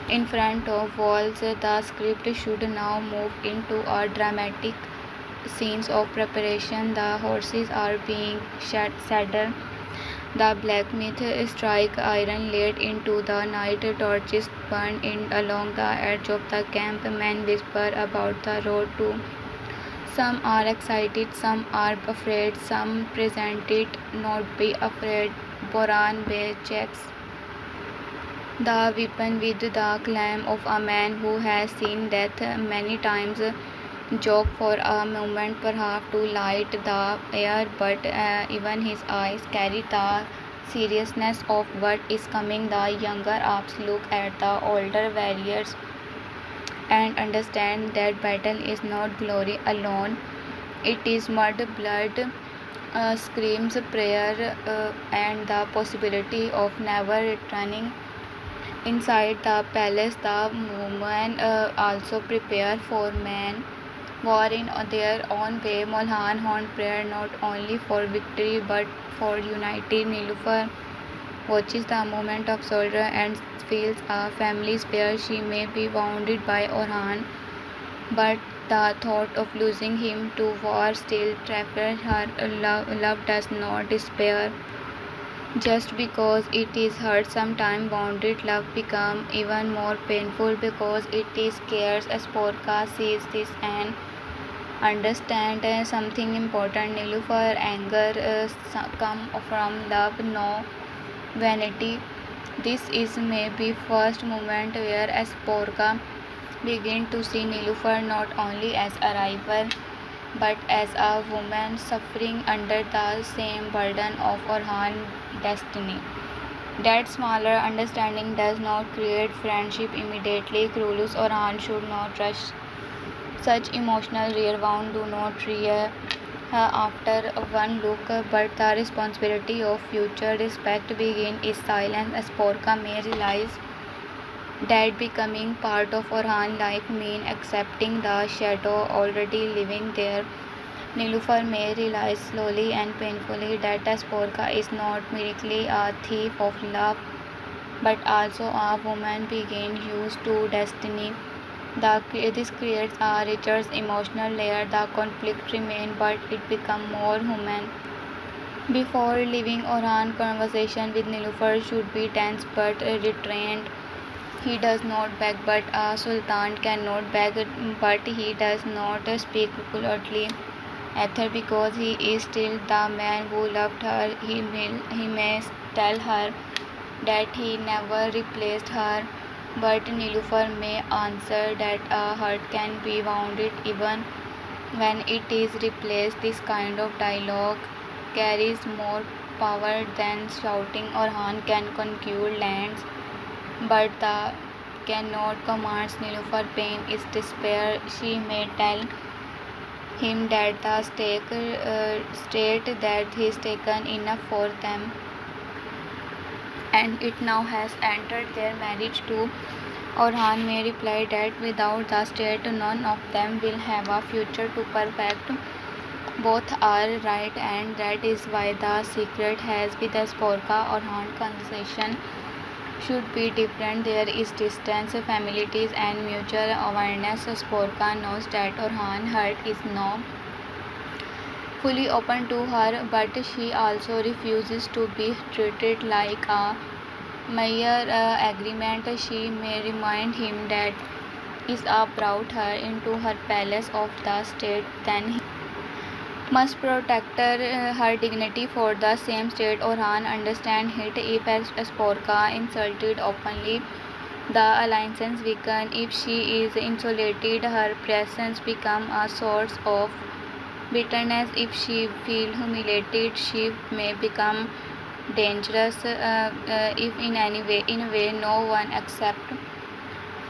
in front of walls. The script should now move into a dramatic scenes of preparation. The horses are being saddled. The blacksmith strike iron late into the night. Torches burn in along the edge of the camp. Men whisper about the road too. Some are excited, some are afraid, some present it not be afraid. Boran checks the weapon with the calm of a man who has seen death many times. Joke for a moment, perhaps to light the air, but even his eyes carry the seriousness of what is coming. The younger ops look at the older warriors and understand that battle is not glory alone, it is mud, blood, screams, prayer, and the possibility of never returning. Inside the palace, the women also prepare for men war in their own way. Malhun Hatun prayer not only for victory but for unity. Nilüfer watches the movement of soldier and feels a family where she may be wounded by Orhan, but the thought of losing him to war still troubles her. Love does not despair just because it is hurt. Sometimes wounded love becomes even more painful because it is scared. As Porka sees this and understand something important. Nilüfer anger come from love, no vanity. This is maybe first moment where Porka begin to see Nilüfer not only as a rival but as a woman suffering under the same burden of Orhan's destiny. That smaller understanding does not create friendship immediately. Krulus Orhan should not rush such emotional rear wound do not rear after one look, but the responsibility of future respect begin is silence. As Porka may realize that becoming part of Orhan life mean accepting the shadow already living there. Nilüfer may realize slowly and painfully that as Porka is not merely a thief of love, but also a woman being used to destiny. This creates a richer emotional layer. The conflict remains, but it becomes more human. Before leaving Orhan, conversation with Nilüfer should be tense but restrained. He does not beg, but a sultan cannot beg, but he does not speak coldly. Either because he is still the man who loved her, he may tell her that he never replaced her. But Nilüfer may answer that a heart can be wounded even when it is replaced. This kind of dialogue carries more power than shouting. Orhan can conquer lands, but the cannot command. Nilüfer pain is despair. She may tell him that the state that he's taken enough for them, and it now has entered their marriage too. Orhan may reply that without the state, none of them will have a future to perfect. Both are right, and that is why the secret has with the Porka Orhan conversation should be different. There is distance, familiarities, and mutual awareness. Porka knows that Orhan's heart is not fully open to her, but she also refuses to be treated like a Mayor agreement. She may remind him that Isa brought her into her palace of the state, then he must protect her dignity for the same state. Orhan understand it. If Sporka insulted openly, the alliances weaken. If she is insulated, her presence become a source of bitterness. If she feels humiliated, she may become dangerous. If in a way no one except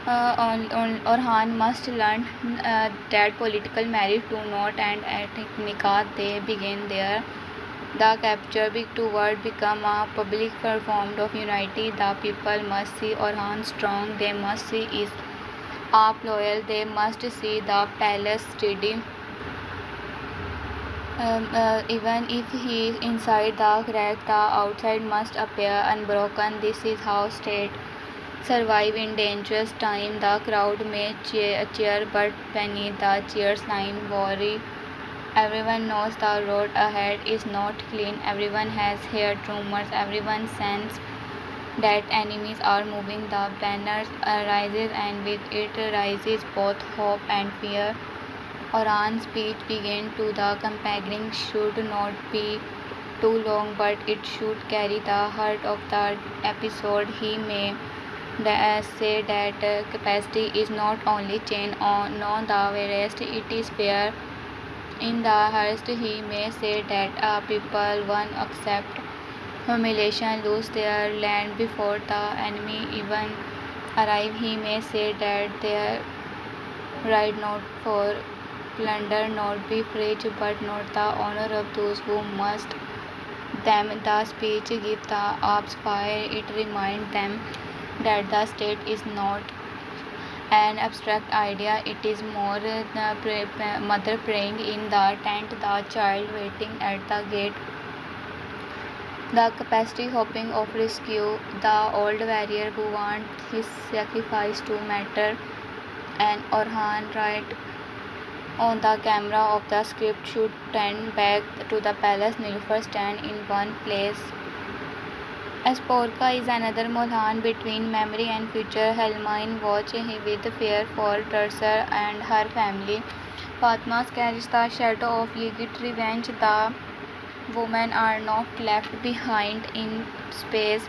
Orhan must learn that political marriage do not end at nikah, they begin there. The capture toward become a public performed of unity. The people must see Orhan strong, they must see is up loyal, they must see the palace steady. Even if he is inside the crack, the outside must appear unbroken. This is how state survive in dangerous time. The crowd may cheer, but beneath the cheers line worry. Everyone knows the road ahead is not clean. Everyone has heard rumors. Everyone senses that enemies are moving. The banners rises, and with it rises both hope and fear. Orhan's speech began to the campaigning should not be too long, but it should carry the heart of the episode. He may say that capacity is not only chain on the rest, it is fair. In the hearst, he may say that people won't accept humiliation, lose their land before the enemy even arrive. He may say that their right not for plunder, not be free, but not the honor of those who must them. The speech give the ops fire. It remind them that the state is not an abstract idea. It is more the mother praying in the tent, the child waiting at the gate, the capacity hoping of rescue, the old warrior who wants his sacrifice to matter. And Orhan right on the camera of the script should turn back to the palace. Nilüfer stand in one place. Sporka is another Malhun between memory and future. Helmine watch with fear for Dursun and her family. Fatma carries the shadow of legit revenge. The women are not left behind in space.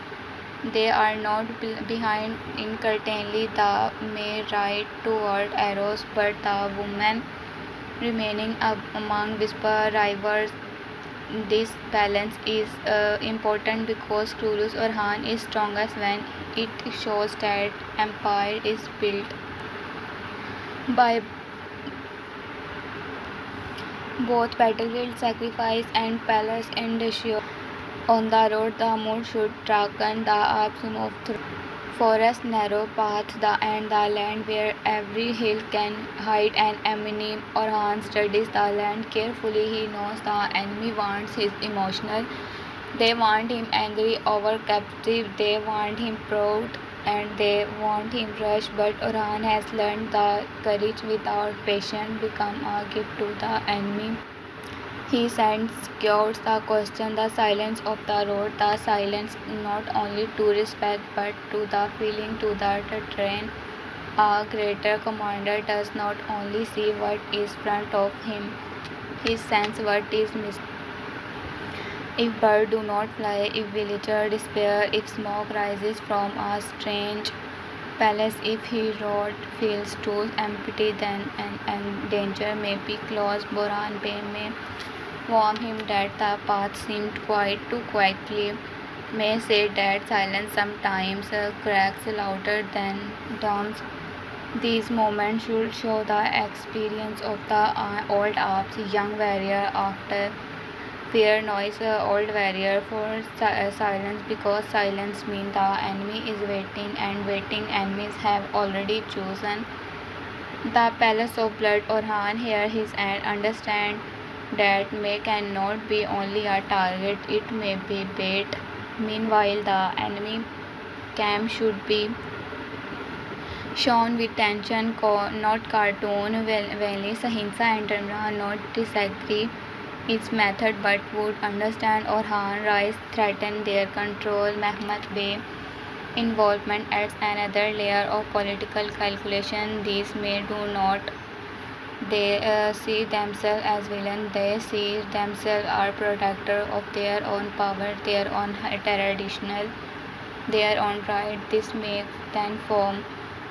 They are not behind inadvertently. The may ride toward arrows, but the women remaining among whisper rivals. This balance is important because Kurus Orhan is strongest when it shows that empire is built by both battlefield sacrifice and palace endurance. On the road, the mood should darken. The ups move through forest, narrow paths, and the land where every hill can hide an enemy. Orhan studies the land carefully. He knows the enemy wants his emotional. They want him angry over captive. They want him proud, and they want him rushed. But Orhan has learned the courage without patience become a gift to the enemy. He sends scouts the question, the silence of the road, the silence not only to respect but to the feeling, to the terrain. A greater commander does not only see what is front of him, he senses what is missing. If birds do not fly, if villagers despair, if smoke rises from a strange palace, if his road feels too empty, then and danger may be close. Boran may warn him that the path seemed quite too quietly, may say that silence sometimes cracks louder than drums. These moments should show the experience of the old Alps, young warrior after fear noise, old warrior for silence, because silence means the enemy is waiting, and waiting enemies have already chosen the palace of blood. Orhan hear his and understand that may cannot be only a target, it may be bait. Meanwhile, the enemy camp should be shown with tension, not cartoon. Valley Sahinsa and Ramra not disagree its method but would understand Orhan rise threaten their control. Mehmet Bey involvement adds another layer of political calculation. These may do not they see themselves as villains. They see themselves as protector of their own power, their own traditional, their own right. This makes them form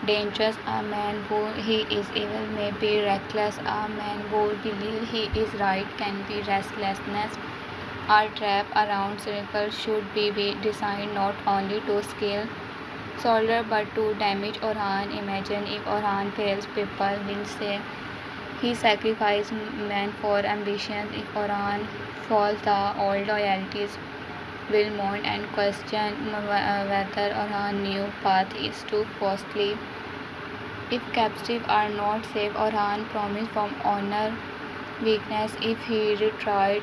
dangerous. A man who he is evil may be reckless. A man who believes he is right can be restlessness. Our trap around circles should be designed not only to scale soldier but to damage Orhan. Imagine if Orhan fails, people will say he sacrificed men for ambition. If Orhan falls, the old loyalties will mourn and question whether Orhan's new path is too costly. If captives are not safe, Orhan promised from honor weakness. If he retreat,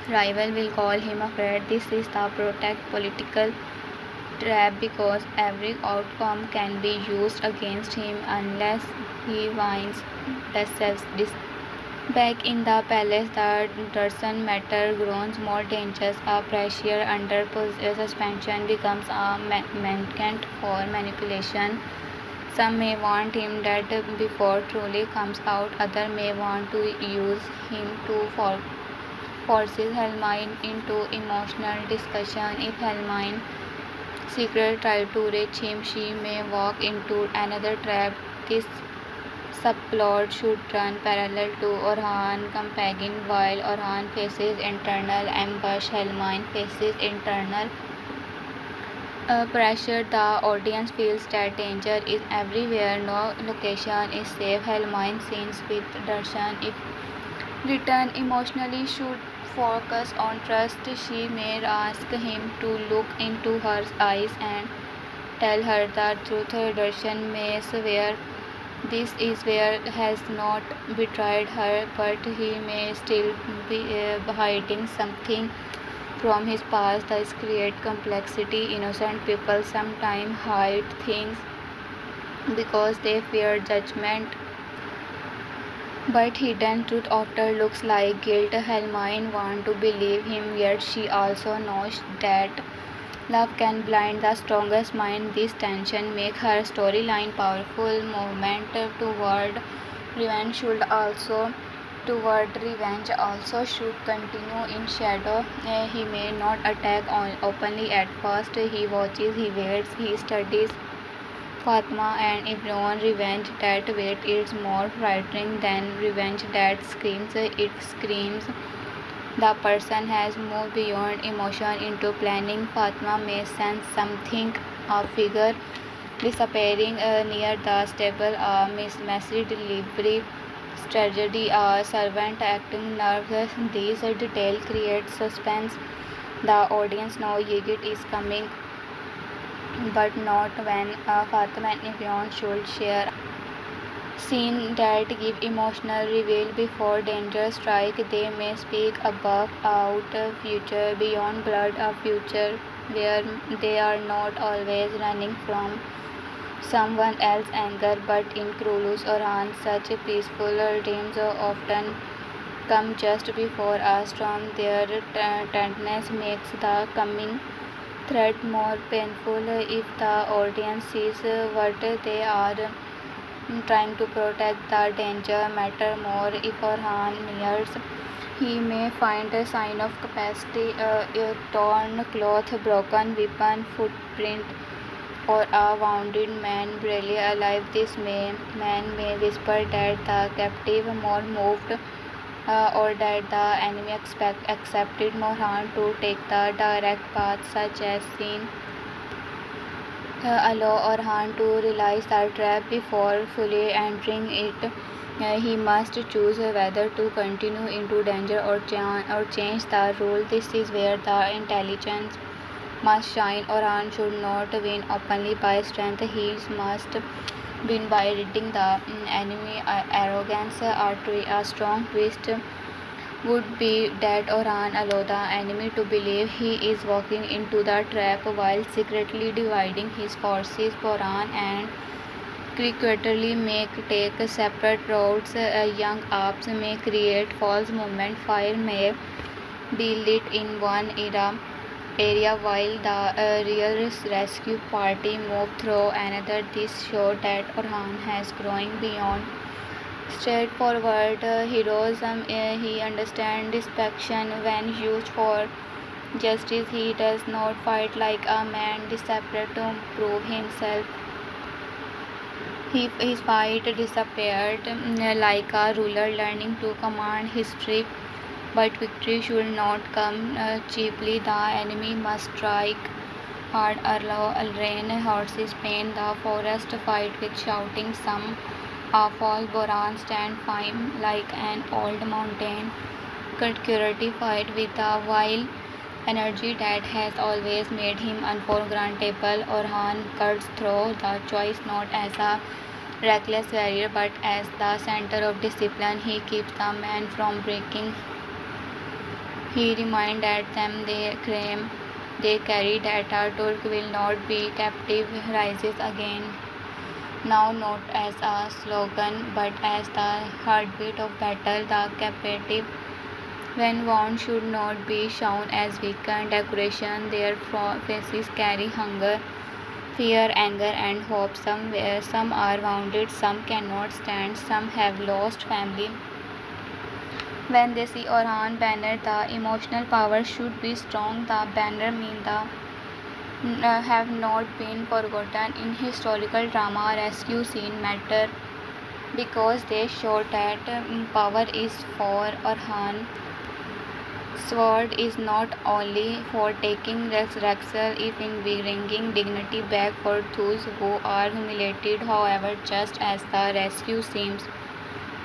rival will call him afraid. This is the protect political trap because every outcome can be used against him unless he wins themselves. Back in the palace, the Dursun matter grows more dangerous. A pressure under suspension becomes a magnet for manipulation. Some may want him dead before truly comes out. Others may want to use him to forces Helmine into emotional discussion. If Helmine secret try to reach him, she may walk into another trap. This subplot should run parallel to Orhan campaign while Orhan faces internal ambush. Helmine faces internal pressure. The audience feels that danger is everywhere. No location is safe. Helmine scenes with Dursun, if written emotionally, should focus on trust. She may ask him to look into her eyes and tell her the truth. Dursun may swear this is where has not betrayed her, but he may still be hiding something from his past. This creates complexity. Innocent people sometimes hide things because they fear judgment, but hidden truth often looks like guilt. Helmine wants to believe him, yet she also knows that love can blind the strongest mind. This tension makes her storyline powerful. Movement toward revenge also should continue in shadow. He may not attack openly at first. He watches, he waits, he studies Fatma, and if no revenge that wait is more frightening than revenge that screams. It screams the person has moved beyond emotion into planning. Fatma may sense something, a figure disappearing near the stable, a messy delivery tragedy, a servant acting nervous. These details create suspense. The audience knows Yigit is coming, but not when Fatima and Evian should share scene that give emotional reveal before danger strike. They may speak above out future beyond blood, a future where they are not always running from someone else's anger, but in Krulus or on such peaceful dreams often come just before a storm. Their tenderness makes the coming threat more painful. If the audience sees what they are trying to protect, the danger matter more. If Orhan nears, he may find a sign of capacity, a torn cloth, broken weapon, footprint, or a wounded man barely alive. This man may whisper that the captive more moved, or that the enemy accepted Mohan to take the direct path, such as seen allow Orhan to realize the trap before fully entering it. He must choose whether to continue into danger or change the rule. This is where the intelligence must shine. Orhan should not win openly by strength. He must win by reading the enemy arrogance. A strong twist would be that Orhan allow the enemy to believe he is walking into the trap while secretly dividing his forces. Boran and secretly may take separate routes. Young ops may create false movement. Fire may be lit in one era area while the real rescue party moved through another. This showed that Orhan has growing beyond straightforward heroism. He understands distraction when used for justice. He does not fight like a man desperate to prove himself. His fight disappeared like a ruler learning to command history. But victory should not come cheaply. The enemy must strike hard. Rain, horses, pain, the forest fight with shouting. Some fall. Boran stand firm like an old mountain. Security fight with a wild energy that has always made him unforgettable. Orhan cuts through the choice not as a reckless warrior but as the center of discipline. He keeps the men from breaking. He reminded them they claim they carry that our Turk will not be captive rises again. Now not as a slogan but as the heartbeat of battle. The captive when wound should not be shown as weakened decoration. Their faces carry hunger, fear, anger and hope. Some are wounded, some cannot stand, some have lost family. When they see Orhan banner, the emotional power should be strong. The banner mean the have not been forgotten in historical drama. Rescue scene matter because they show that power is for Orhan. Sword is not only for taking Rexel if in bringing dignity back for those who are humiliated. However, just as the rescue seems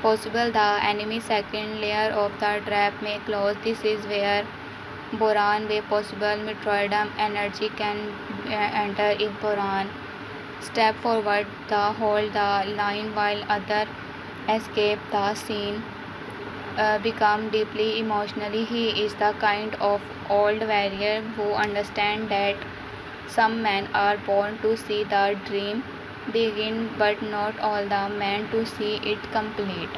possible, the enemy's second layer of the trap may close. This is where Boran way possible. Metroidum energy can enter if Boran step forward, the hold the line while other escape. The scene become deeply emotionally. He is the kind of old warrior who understands that some men are born to see the dream begin, but not all the men to see it complete.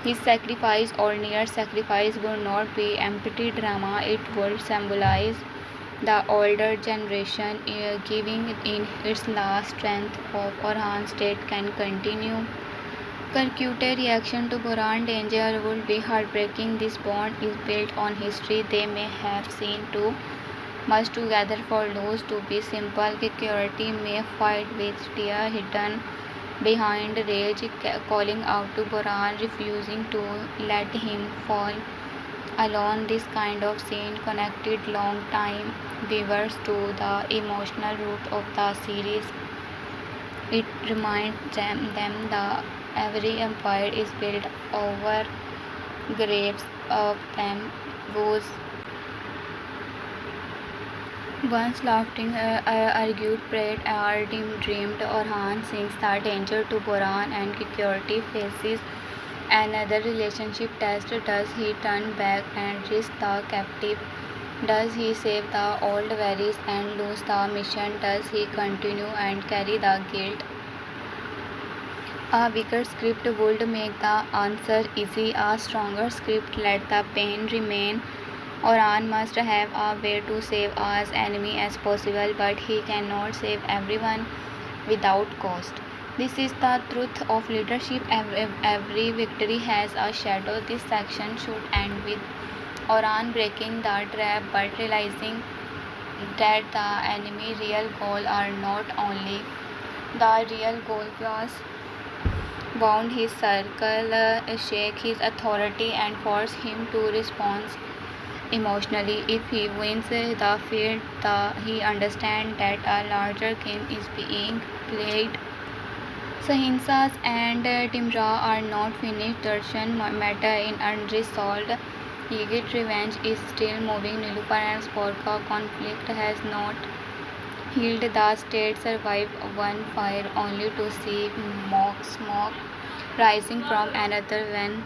His sacrifice or near sacrifice would not be empty drama, it would symbolize the older generation giving in its last strength of Orhan's state can continue. Calculated reaction to Boran danger would be heartbreaking. This bond is built on history. They may have seen too much together for those to be simple. Security may fight with tear hidden behind rage, calling out to Boran, refusing to let him fall alone. This kind of scene connected long time viewers to the emotional root of the series. It reminds them that every empire is built over graves of them whose once laughing, argued, prayed, or dreamed. Orhan sings the danger to Boran and security faces another relationship test. Does he turn back and risk the captive? Does he save the old varies and lose the mission? Does he continue and carry the guilt? A weaker script would make the answer easy. A stronger script let the pain remain. Orhan must have a way to save as enemy as possible, but he cannot save everyone without cost. This is the truth of leadership. Every victory has a shadow. This section should end with Orhan breaking the trap but realizing that the enemy real goal are not only the real goal was wound his circle, shake his authority and force him to respond emotionally. If he wins the field, he understands that a larger game is being played. Sahinsas and Timra are not finished. Dursun matter in unresolved. Yigit revenge is still moving. Nilufar and Sporka conflict has not healed. The state survived one fire only to see smoke rising from another. When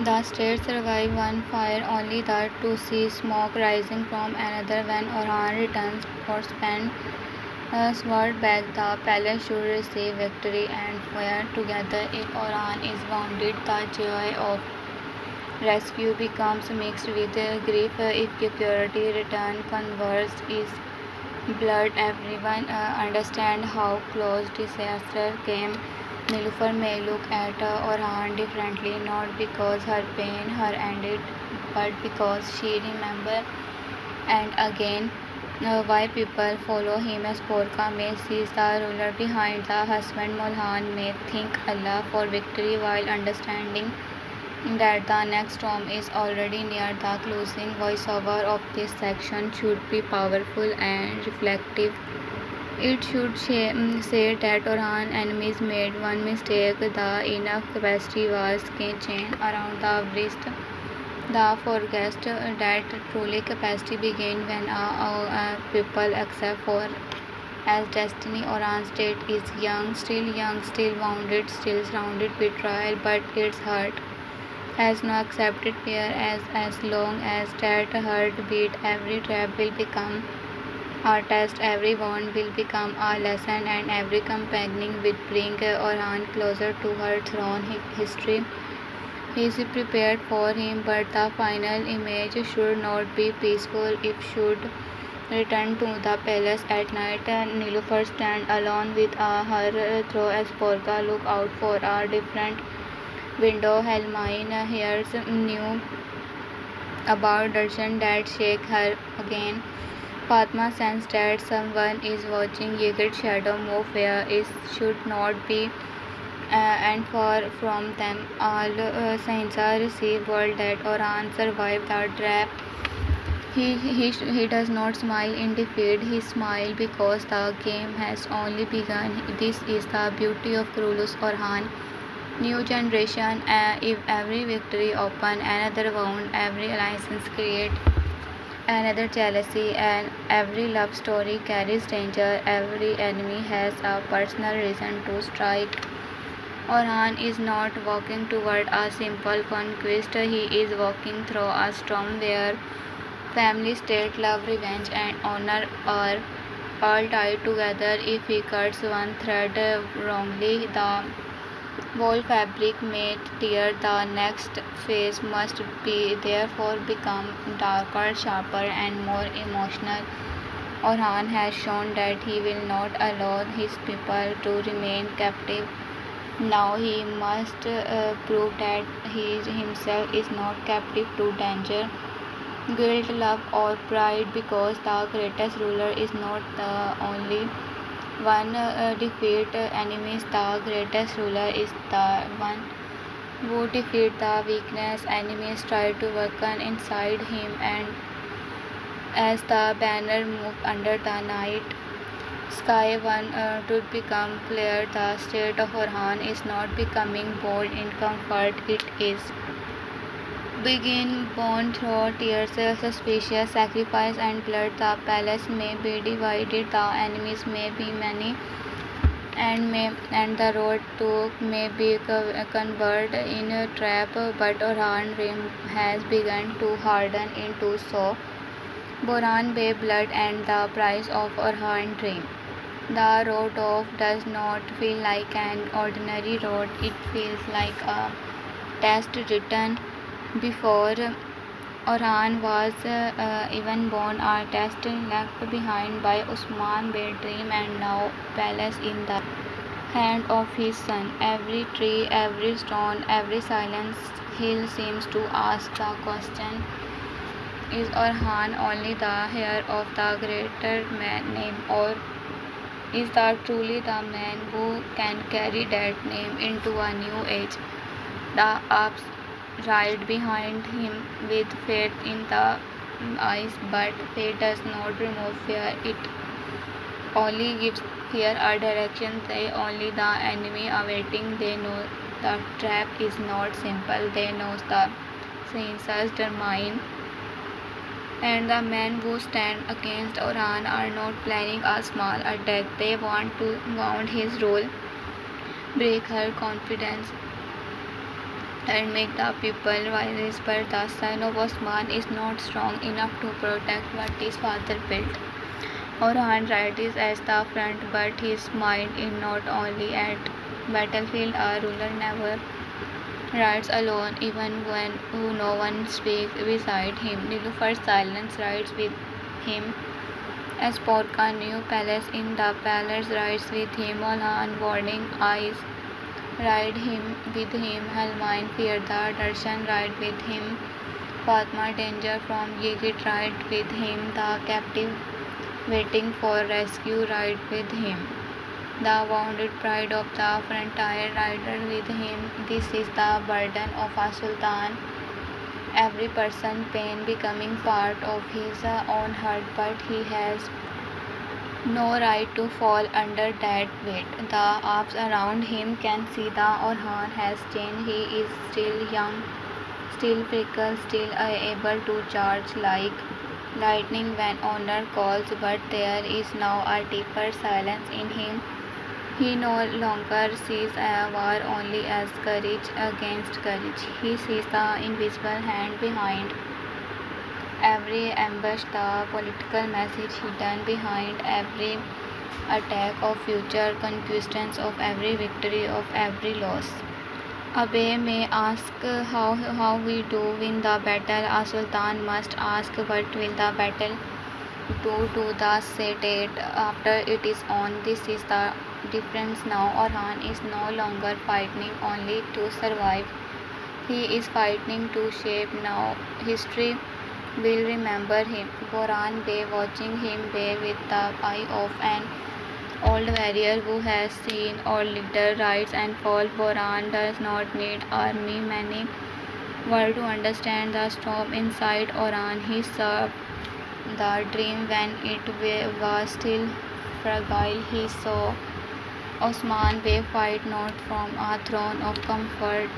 the state survived one fire only that to see smoke rising from another. When Orhan returns for spend sword back, the palace should receive victory and fire together. If Orhan is wounded, the joy of rescue becomes mixed with grief if security return converts is blood. Everyone understand how close disaster came. Nilufar may look at Orhan differently, not because her pain her ended, but because she remember and again why people follow him. As Porka may sees the ruler behind the husband. Malhun may thank Allah for victory while understanding that the next storm is already near. The closing voiceover of this section should be powerful and reflective. It should say that Orhan enemies made one mistake. The enough capacity was chain around the wrist. The forgets that truly capacity begins when people accept for as destiny. Orhan's state is young, still wounded, still surrounded betrayal, but its heart has no accepted fear. As long as that heart beat, every trap will become a test, every wound will become a lesson, and every companion will bring Orhan closer to her throne history. He is prepared for him, but the final image should not be peaceful. It should return to the palace at night. Nilufar stands alone with her through as Porka look out for a different window. Helmine hears new about Dursun that shake her again. Fatma sensed that someone is watching. Yet shadow move where it should not be, and far from them. All signs receive word that Orhan survived the trap. He does not smile in defeat. He smiles because the game has only begun. This is the beauty of Kurulus Orhan. New generation. If every victory open another wound, every alliance create another jealousy, and every love story carries danger. Every enemy has a personal reason to strike. Orhan is not walking toward a simple conquest. He is walking through a storm where family, state, love, revenge, and honor are all tied together. If he cuts one thread wrongly, the whole fabric may tear. The next phase must be therefore become darker, sharper, and more emotional. Orhan has shown that he will not allow his people to remain captive. Now he must prove that he himself is not captive to danger, guilt, love, or pride, because the greatest ruler is not the only one defeat enemies. The greatest ruler is the one who defeat the weakness enemies try to worken inside him. And as the banner moved under the night sky, one to become clear. The state of Orhan is not becoming bold in comfort. It is begin born through tears, suspicious, sacrifice, and blood. The palace may be divided, the enemies may be many, and the road to may be converted in a trap. But Orhan rim has begun to harden into so. Boran Bay blood and the price of Orhan dream. The road of does not feel like an ordinary road. It feels like a test written before Orhan was even born. A test left behind by Usman Bey dream, and now palace in the hand of his son. Every tree, every stone, every silence hill seems to ask the question: is Orhan only the heir of the greater man name, or is that truly the man who can carry that name into a new age? The Alps ride behind him with faith in the eyes, but faith does not remove fear. It only gives fear a direction. They only the enemy awaiting. They know the trap is not simple. They know the sensors determine, and the men who stand against Orhan are not planning a small attack. They want to wound his role, break her confidence, and make the people whisper. The son of Osman is not strong enough to protect what his father built. Orhan rides as the front, but his mind is not only at battlefield. A ruler never rides alone even when no one speaks beside him. Nilufar's silence rides with him as Porka new palace in the palace rides with him. Malhun warning eyes ride him with him. Halmain fear the Dursun ride with him. Fatma danger from Yigit ride with him. The captive waiting for rescue ride with him. The wounded pride of the frontier rider with him. This is the burden of a sultan. Every person pain becoming part of his own heart, but he has no right to fall under that weight. The Alps around him can see the Orhan has changed. He is still young, still fickle, still able to charge like lightning when honor calls, but there is now a deeper silence in him. He no longer sees a war only as courage against courage. He sees the invisible hand behind every ambush, the political message hidden behind every attack of future conquests, of every victory, of every loss. Abe may ask how we do win the battle. A sultan must ask what will the battle do to the state after it is on. This is the difference now. Orhan is no longer fighting only to survive. He is fighting to shape now. History will remember him. Boran Bey watching him Bey with the eye of an old warrior who has seen all leader rise and fall. Boran does not need army many world to understand the storm inside Orhan. He served the dream when it was still fragile. He saw Osman Bey fight not from a throne of comfort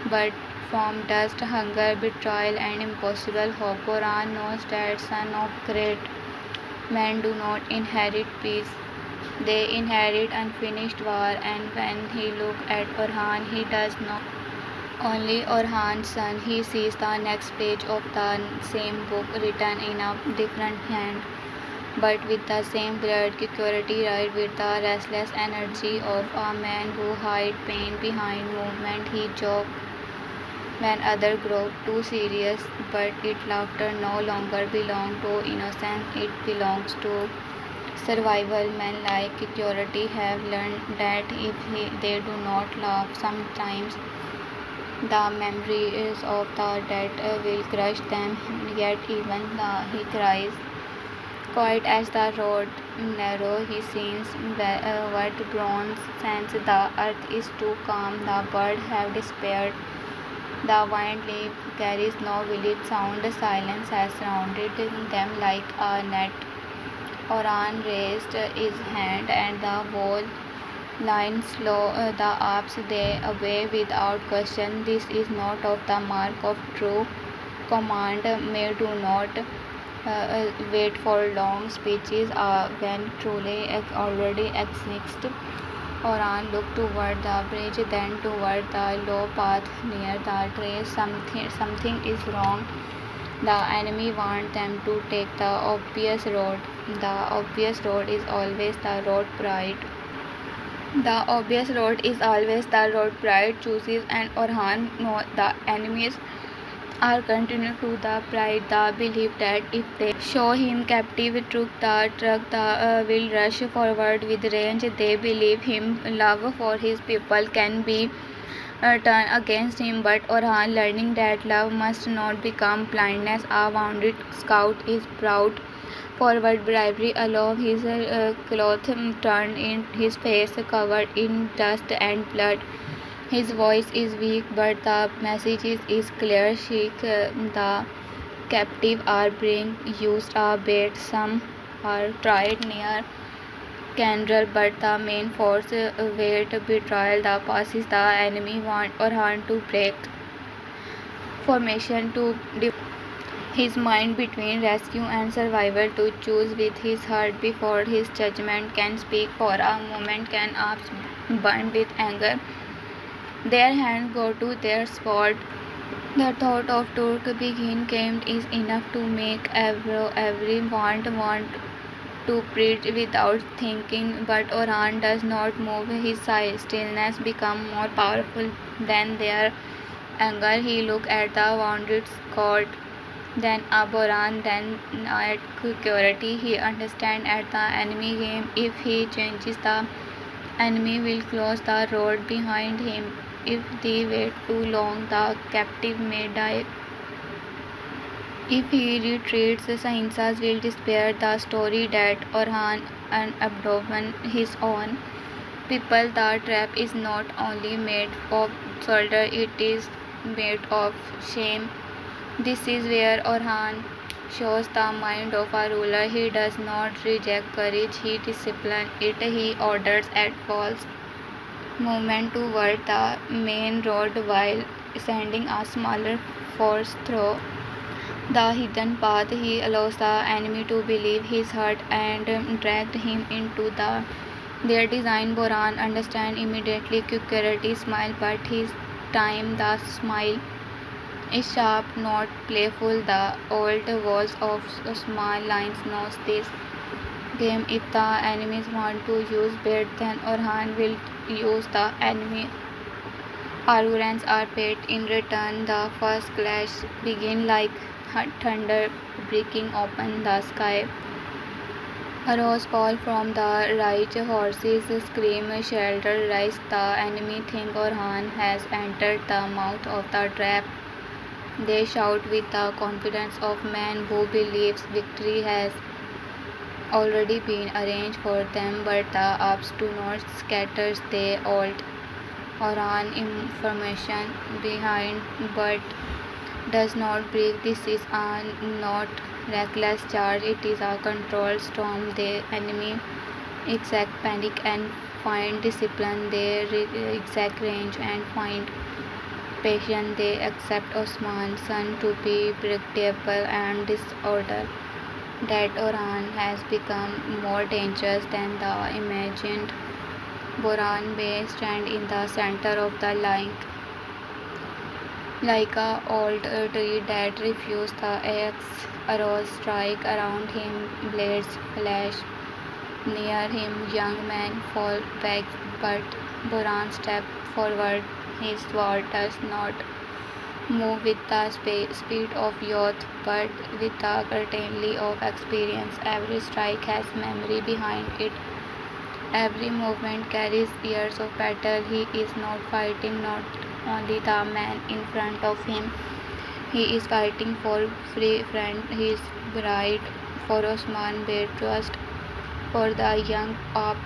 but from dust, hunger, betrayal, and impossible hope. Boran knows that sons of great men do not inherit peace. They inherit unfinished war, and when he looks at Orhan, he does not only Orhan's son, he sees the next page of the same book written in a different hand, but with the same blood, security, right, with the restless energy of a man who hides pain behind movement. He jokes when others grow too serious, but its laughter no longer belongs to innocence, it belongs to survival. Men like security have learned that if they do not laugh, sometimes the memories of the dead will crush them. Yet even he cries. Quiet as the road narrow, he sees what bronze sense the earth is too calm. The birds have despaired. The wind leaf carries no village sound. Silence has surrounded them like a net. Orhan raised his hand and the whole line slow the Alps they away without question. This is not of the mark of true command. May do not wait for long speeches when truly already exist. Orhan looked toward the bridge, then toward the low path near the trace. Something is wrong. The enemy wants them to take the obvious road. The obvious road is always the road pride. The obvious road is always the road pride chooses, and Orhan knows the enemies are continuing to the pride, the belief that if they show him captive the truck will rush forward with range. They believe him love for his people can be turned against him, but Orhan learning that love must not become blindness. A wounded scout is proud forward bravery alone. His cloth turned in his face covered in dust and blood. His voice is weak, but the message is clear. Sheikh, the captive are being used a bait. Some are tried near Candle, but the main force wait betrayal. The passes the enemy want Orhan to break formation to his mind between rescue and survival, to choose with his heart before his judgment can speak. For a moment can Alps burn with anger. Their hands go to their sword. The thought of Turk begin came is enough to make every want to preach without thinking, but Orhan does not move. His stillness become more powerful Then their anger, he looked at the wounded Scott, then at Boran, then at security. He understands at the enemy game. If he changes, the enemy will close the road behind him. If they wait too long, the captive may die. If he retreats, the Sahinsas will despair. The story that Orhan and abandoned his own people, the trap is not only made of soldier, it is made of shame. This is where Orhan shows the mind of a ruler. He does not reject courage, he disciplines it. He orders at false movement toward the main road while sending a smaller force through the hidden path. He allows the enemy to believe his hurt and dragged him into their design. Boran understand immediately. Security smile, but his time the smile is sharp, not playful. The old walls of small lines knows this game. If the enemies want to use bait, then Orhan will use the enemy. Arguments are paid in return. The first clash begin like thunder breaking open the sky. Arrows fall from the right, horses scream, shelter rise. The enemy think Orhan has entered the mouth of the trap. They shout with the confidence of men who believes victory has already been arranged for them, but the Alps do not scatter. They halt. Orhan information behind, but does not break. This is a not reckless charge, it is a controlled storm. The enemy exact panic and find discipline. They exact range and find patience. They accept Osman's son to be predictable and disorder. That Orhan has become more dangerous than the imagined. Boran may stand in the center of the line like a old tree that refused the axe. Arrows strike around him, blades flash near him. Young men fall back, but Boran steps forward. His sword does not move with the speed of youth, but with the certainty of experience. Every strike has memory behind it. Every movement carries years of battle. He is not fighting not only the man in front of him. He is fighting for free friend, his bride, for Osman Bey trust, for the young up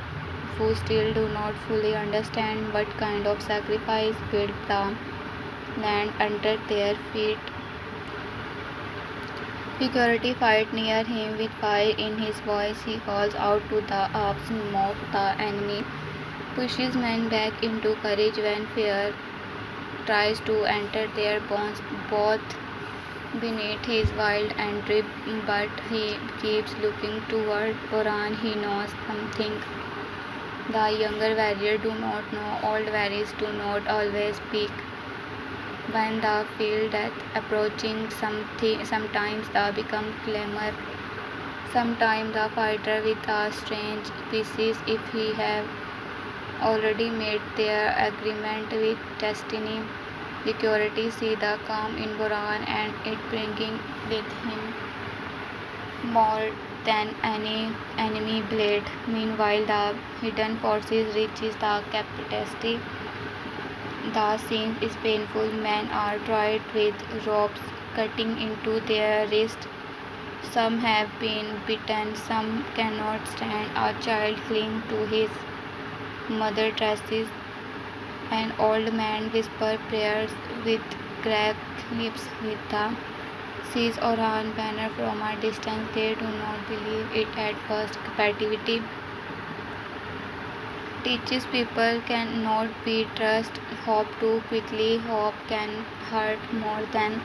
who still do not fully understand what kind of sacrifice built the land under their feet. Security fight near him with fire in his voice. He calls out to the Alps, mock the enemy, pushes men back into courage when fear tries to enter their bones. Both beneath his wild entry, but he keeps looking toward Boran. He knows something the younger warriors do not know. Old warriors do not always speak when they feel death approaching. Sometimes they become clamor. Sometimes the fighter with a strange species, if he have already made their agreement with destiny. Security see the calm in Boran and it bringing with him more than any enemy blade. Meanwhile, the hidden forces reaches the capacity. The scene is painful. Men are tied with ropes cutting into their wrists. Some have been beaten, some cannot stand. A child clings to his mother dresses. An old man whispers prayers with cracked lips. With the sees Orhan banner from a distance. They do not believe it at first. Captivity teaches people cannot be trusted. Hope too quickly. Hope can hurt more than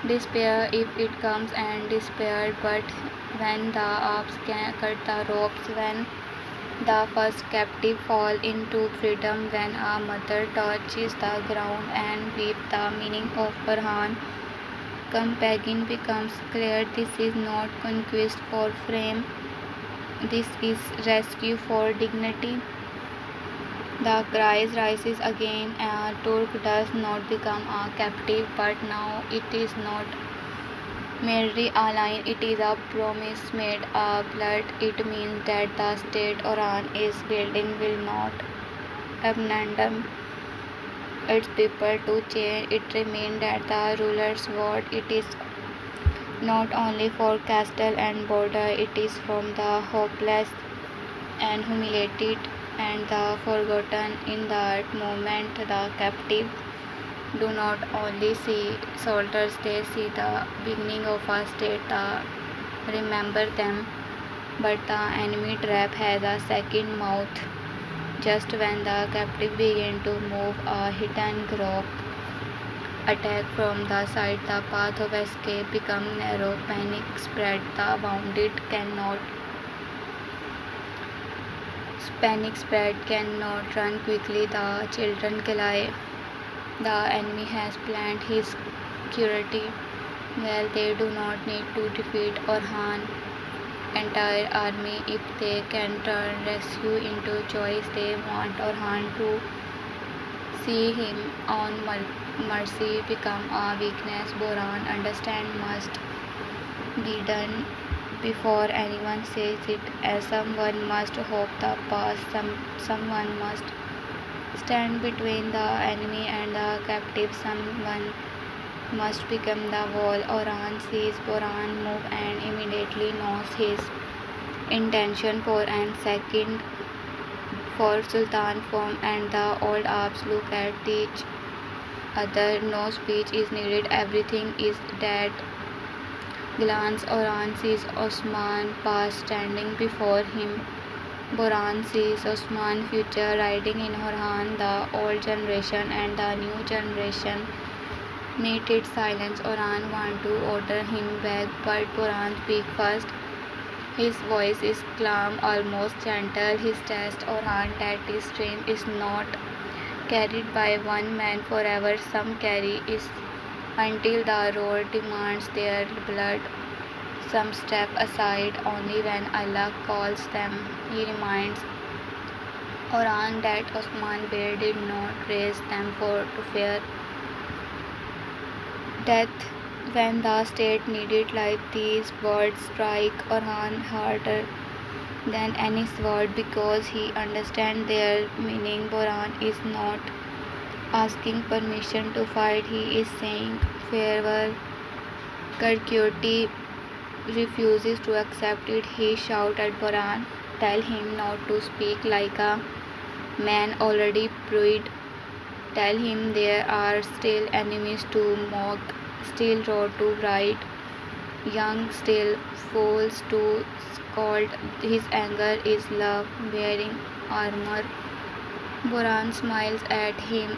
despair if it comes and despair. But when the Alps can cut the ropes, when the first captive fall into freedom, when a mother touches the ground and weeps, the meaning of Orhan companion becomes clear. This is not conquest for fame. This is rescue for dignity. The crisis rises again. Turk does not become a captive, but now it is not merely a line, it is a promise made a blood. It means that the state Orhan is building will not abandon its people to change. It remains that the ruler's word. It is not only for castle and border, it is from the hopeless and humiliated and the forgotten. In that moment, the captive do not only see soldiers, they see the beginning of a state. Remember them, but the enemy trap has a second mouth. Just when the captive begin to move, a hidden group attack from the side. The path of escape become narrow. Panic spread cannot run quickly. The children cry. The enemy has planned his security. Well, they do not need to defeat Orhan entire army if they can turn rescue into choice. They want Orhan to see him on mercy become a weakness. Boran understand must be done before anyone says it. As someone must hope the past. Someone must stand between the enemy and the captive. Someone must become the wall. Orhan sees Boran move and immediately knows his intention for an second. For Sultan form and the old Arabs look at each other. No speech is needed. Everything is dead. Glance. Orhan sees Osman past standing before him. Boran sees Osman future riding in Orhan. The old generation and the new generation needed silence. Orhan want to order him back, but Boran speaks first. His voice is calm, almost gentle. His test Orhan that his strength is not carried by one man forever. Some carry it until the road demands their blood. Some step aside only when Allah calls them. He reminds Orhan that Osman Bey did not raise them to fear death when the state needed life. These words strike Orhan harder than any sword because he understands their meaning. Boran is not asking permission to fight, he is saying farewell. Kurkuti refuses to accept it. He shouts at Boran, tell him not to speak like a man already buried. Tell him there are still enemies to mock, still road to ride, young still fools to scold. His anger is love wearing armor. Boran smiles at him,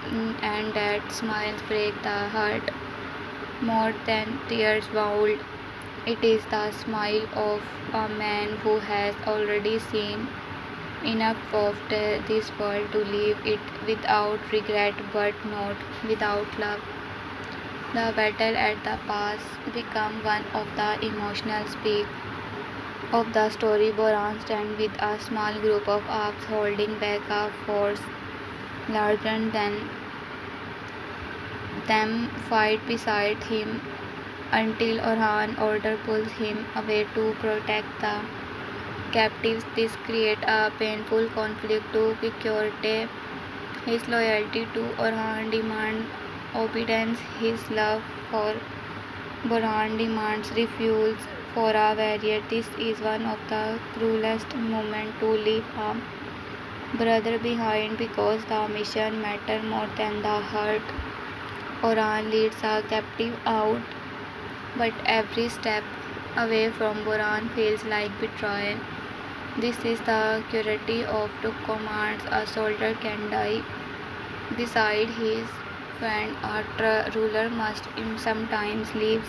and that smiles break the heart more than tears would. It is the smile of a man who has already seen enough of this world to leave it without regret but not without love. The battle at the pass became one of the emotional peak of the story. Boran stands with a small group of Arabs holding back a force larger than them fight beside him until Orhan order pulls him away to protect the captives. This creates a painful conflict to Kurkuti. His loyalty to Orhan demands obedience. His love for Boran demands refuge for a warrior. This is one of the cruelest moments to leave a brother behind because the mission matters more than the hurt. Orhan leads a captive out, but every step away from Boran feels like betrayal. This is the cruelty of two commands. A soldier can die beside his friend. A ruler must sometimes leave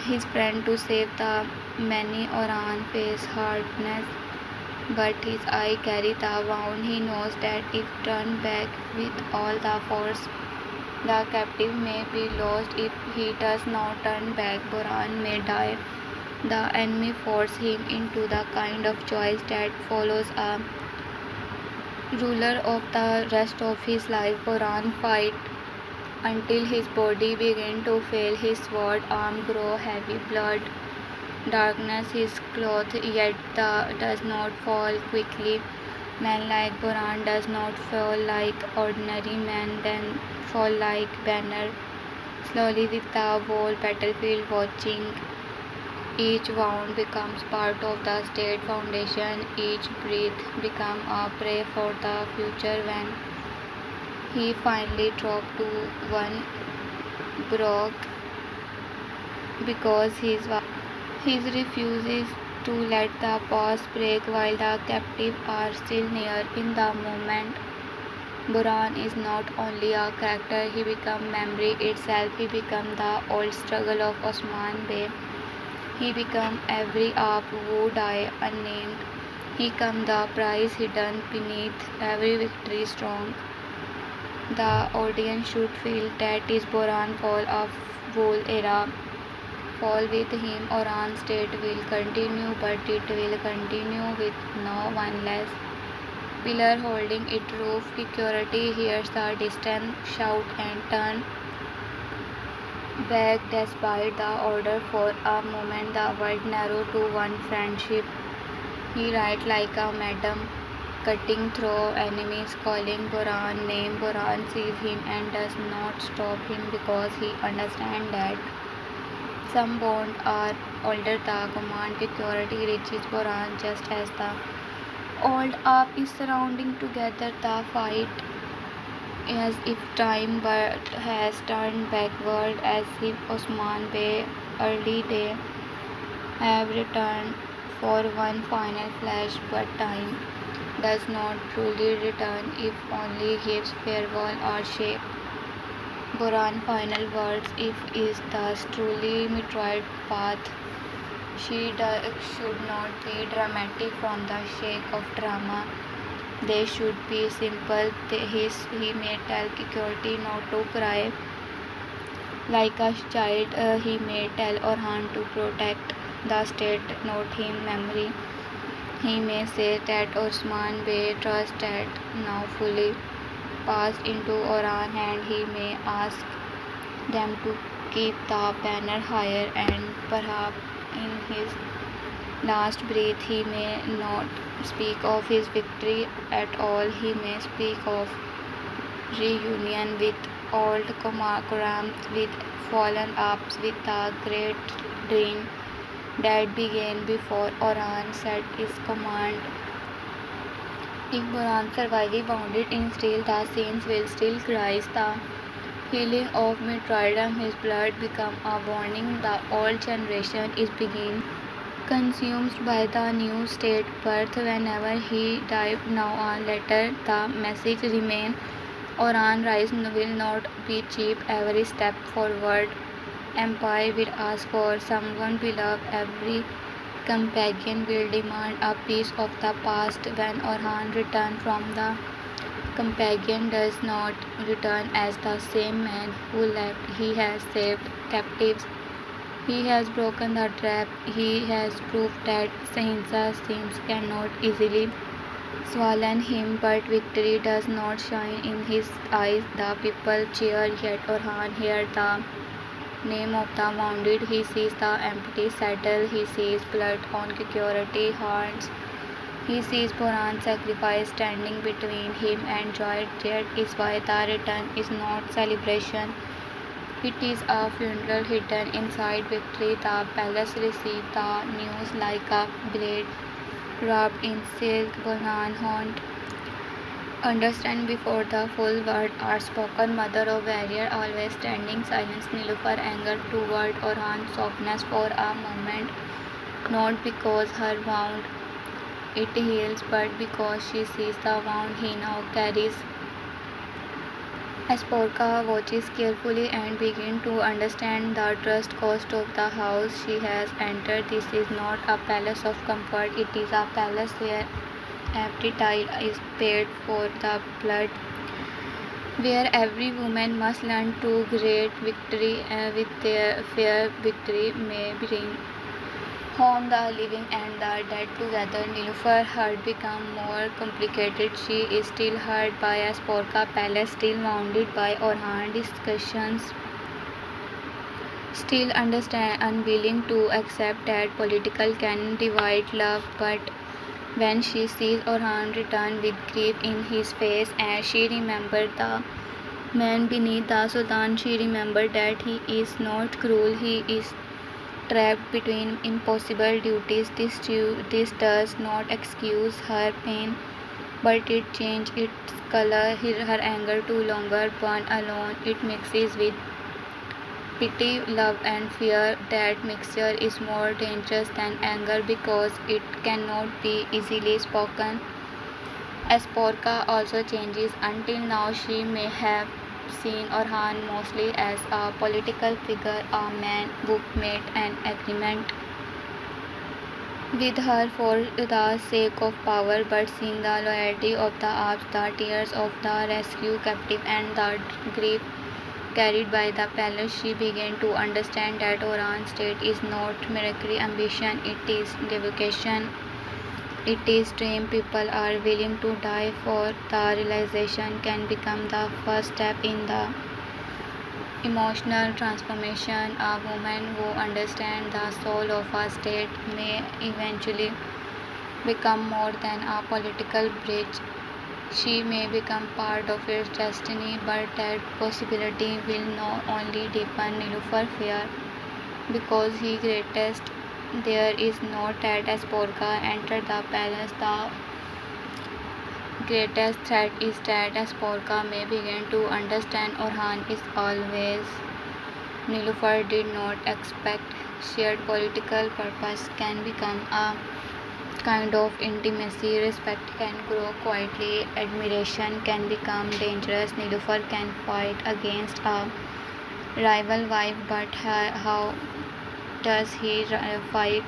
his friend to save the many. Orhan faces hardness, but his eye carries the wound. He knows that if turned back with all the force, the captive may be lost. If he does not turn back, Boran may die. The enemy forces him into the kind of choice that follows a ruler of the rest of his life. Boran fight until his body began to fail, his sword arm grow heavy, blood darkness his cloth, yet does not fall quickly. Man like Boran does not fall like ordinary men, then fall like banner. Slowly with the whole battlefield watching, each wound becomes part of the state foundation, each breath becomes a prey for the future. When he finally dropped to one broke because his refuses to let the pause break while the captive are still near. In the moment, Boran is not only a character, he becomes memory itself. He becomes the old struggle of Osman Bey. He becomes every ape who died unnamed. He becomes the prize hidden beneath every victory strong. The audience should feel that is Boran fall of whole era. Fall with him, Orhan state will continue, but it will continue with no one less. Pillar holding it roof, security hears the distant shout and turn back despite the order. For a moment the world narrowed to one friendship. He rides like a madam, cutting through enemies, calling Boran name. Boran sees him and does not stop him because he understands that some bonds are older. The command security reaches Boran just as the old up is surrounding together. The fight as if time but has turned backward, as if Osman Bey early day have returned for one final flash, but time does not truly return if only gives farewell or shape. Boran final words if is thus truly meteorite path. Should not be dramatic from the shake of drama. They should be simple. He may tell security not to cry like a child. He may tell Orhan to protect the state, not him memory. He may say that Osman Bey trust that now fully passed into Orhan hand. He may ask them to keep the banner higher, and perhaps in his last breath he may not speak of his victory at all. He may speak of reunion with old comrades, with fallen ups, with the great dream that began before Orhan set his command. If Boran survives wounded in steel, the saints will still rise. The healing of martyrdom, his blood become a warning. The old generation is being consumed by the new state birth. Whenever he died now or later, the message remains. Orhan rise will not be cheap. Every step forward, empire will ask for someone beloved. Every companion will demand a piece of the past. When Orhan returns from the companion does not return as the same man who left. He has saved captives. He has broken the trap. He has proved that Sahinsa seems cannot easily swallow him, but victory does not shine in his eyes. The people cheer, yet Orhan hears the name of the wounded. He sees the empty saddle. He sees blood on security hands. He sees Boran's sacrifice standing between him and joy. That is why the return is not celebration. It is a funeral hidden inside victory. The palace received the news like a blade wrapped in silk. Boran haunt understand before the full word are spoken. Mother of warrior always standing silence. Nilufar anger toward Orhan softness for a moment, not because her wound it heals, but because she sees the wound he now carries. Asporka watches carefully and begins to understand the trust cost of the house she has entered. This is not a palace of comfort, it is a palace where every tile is paid for the blood, where every woman must learn to great victory with their fair victory may bring. home the living and the dead together. Nilufar's heart become more complicated. She is still hurt by Asporka Palace, still wounded by Orhan discussions, still understand unwilling to accept that political can divide love, but when she sees Orhan return with grief in his face and she remembers the man beneath the Sultan, she remembered that he is not cruel, he is trapped between impossible duties. This does not excuse her pain, but it changes its color. Her anger no longer burns alone, it mixes with pity, love, and fear. That mixture is more dangerous than anger because it cannot be easily spoken. Asporka also changes. Until now, she may have seen Orhan mostly as a political figure, a man who made an agreement with her for the sake of power, but seeing the loyalty of the Alps, the tears of the rescue captive, and the grief carried by the palace, she began to understand that Orhan's state is not military ambition, it is devotion. It is dream people are willing to die for. The realization can become the first step in the emotional transformation. A woman who understands the soul of a state may eventually become more than a political bridge. She may become part of its destiny, but that possibility will not only deepen Nilufar's fear because he greatest there is no that as Porka entered the palace. The greatest threat is that as Porka may begin to understand Orhan is always. Nilufar did not expect shared political purpose can become a kind of intimacy. Respect can grow quietly, admiration can become dangerous. Nilufar can fight against a rival wife, but how does he fight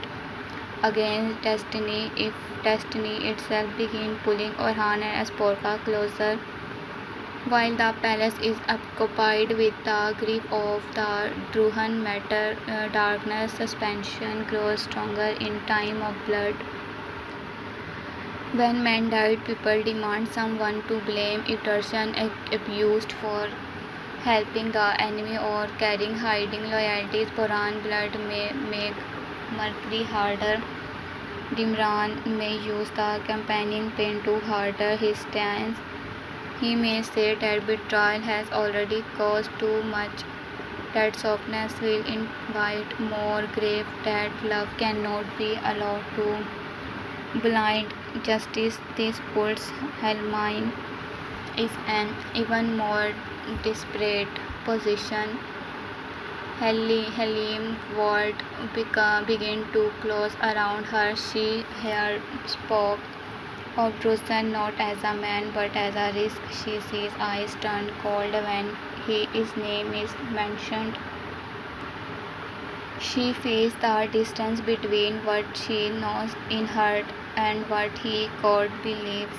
against destiny if destiny itself begins pulling Orhan and Asporka closer? While the palace is occupied with the grief of the Dursun matter, darkness suspension grows stronger in time of blood. When men died, people demand someone to blame. If Dursun abused for helping the enemy or carrying hiding loyalties, Boran blood may make mercury harder. Dimran may use the campaigning pain to harder his stance. He may say that betrayal has already caused too much, that softness will invite more grief, that love cannot be allowed to blind justice. This puts Helmine is an even more desperate position. Halim world began to close around her. She here spoke of Dursun not as a man but as a risk. She sees eyes turn cold when his name is mentioned. She feels the distance between what she knows in heart and what he could believes.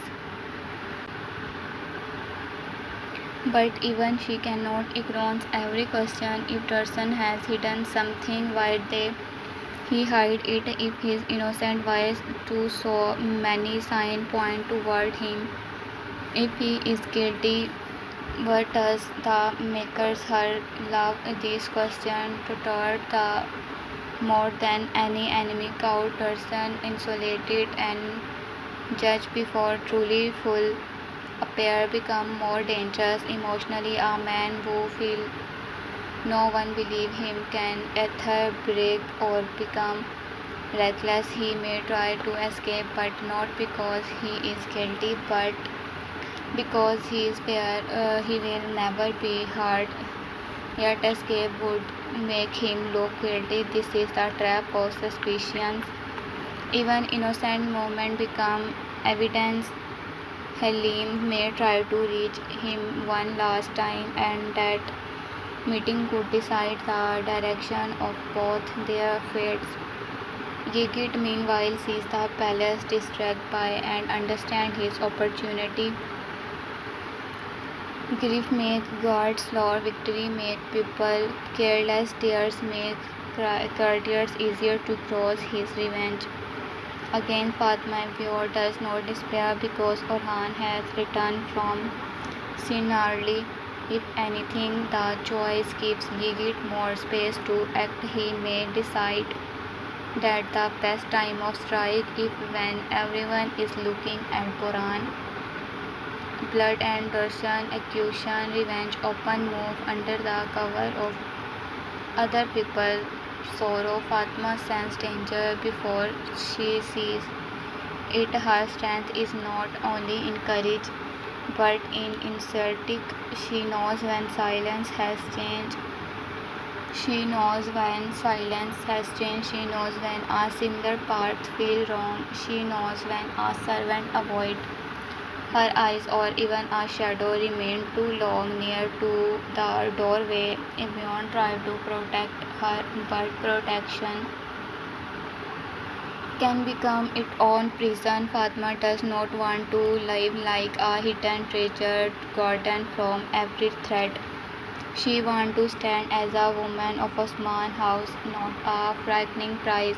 But even she cannot ignore every question. If Dursun has hidden something, why did he hide it? If he is innocent, why do so many signs point toward him? If he is guilty, what does the makers her love? These questions tortured the more than any enemy. Cowed Dursun, insulated and judged before truly full appear become more dangerous emotionally. A man who feels no one believe him can either break or become reckless. He may try to escape, but not because he is guilty, but because he is fear he will never be hurt. Yet escape would make him look guilty. This is the trap of suspicion. Even innocent moments become evidence. Halim may try to reach him one last time, and that meeting could decide the direction of both their fates. Gigit meanwhile sees the palace distracted by and understands his opportunity. Grief makes guards slow, victory makes people careless, tears make courtiers easier to cross his revenge against Fatma. Bior does not despair because Orhan has returned from Sinarli. If anything, the choice gives Yigit more space to act. He may decide that the best time of strike if when everyone is looking at Boran. Blood and Dursun, accusation, revenge, open move under the cover of other people's sorrow. Fatma senses danger before she sees it. Her strength is not only in courage but in initiative. She knows when silence has changed. She knows when silence has changed. She knows when a similar path feels wrong. She knows when a servant avoids her eyes or even a shadow remains too long near to the doorway. Everyone tries to protect her, but protection can become its own prison. Fatma does not want to live like a hidden treasure guarded from every threat. She wants to stand as a woman of a small house, not a frightening prize.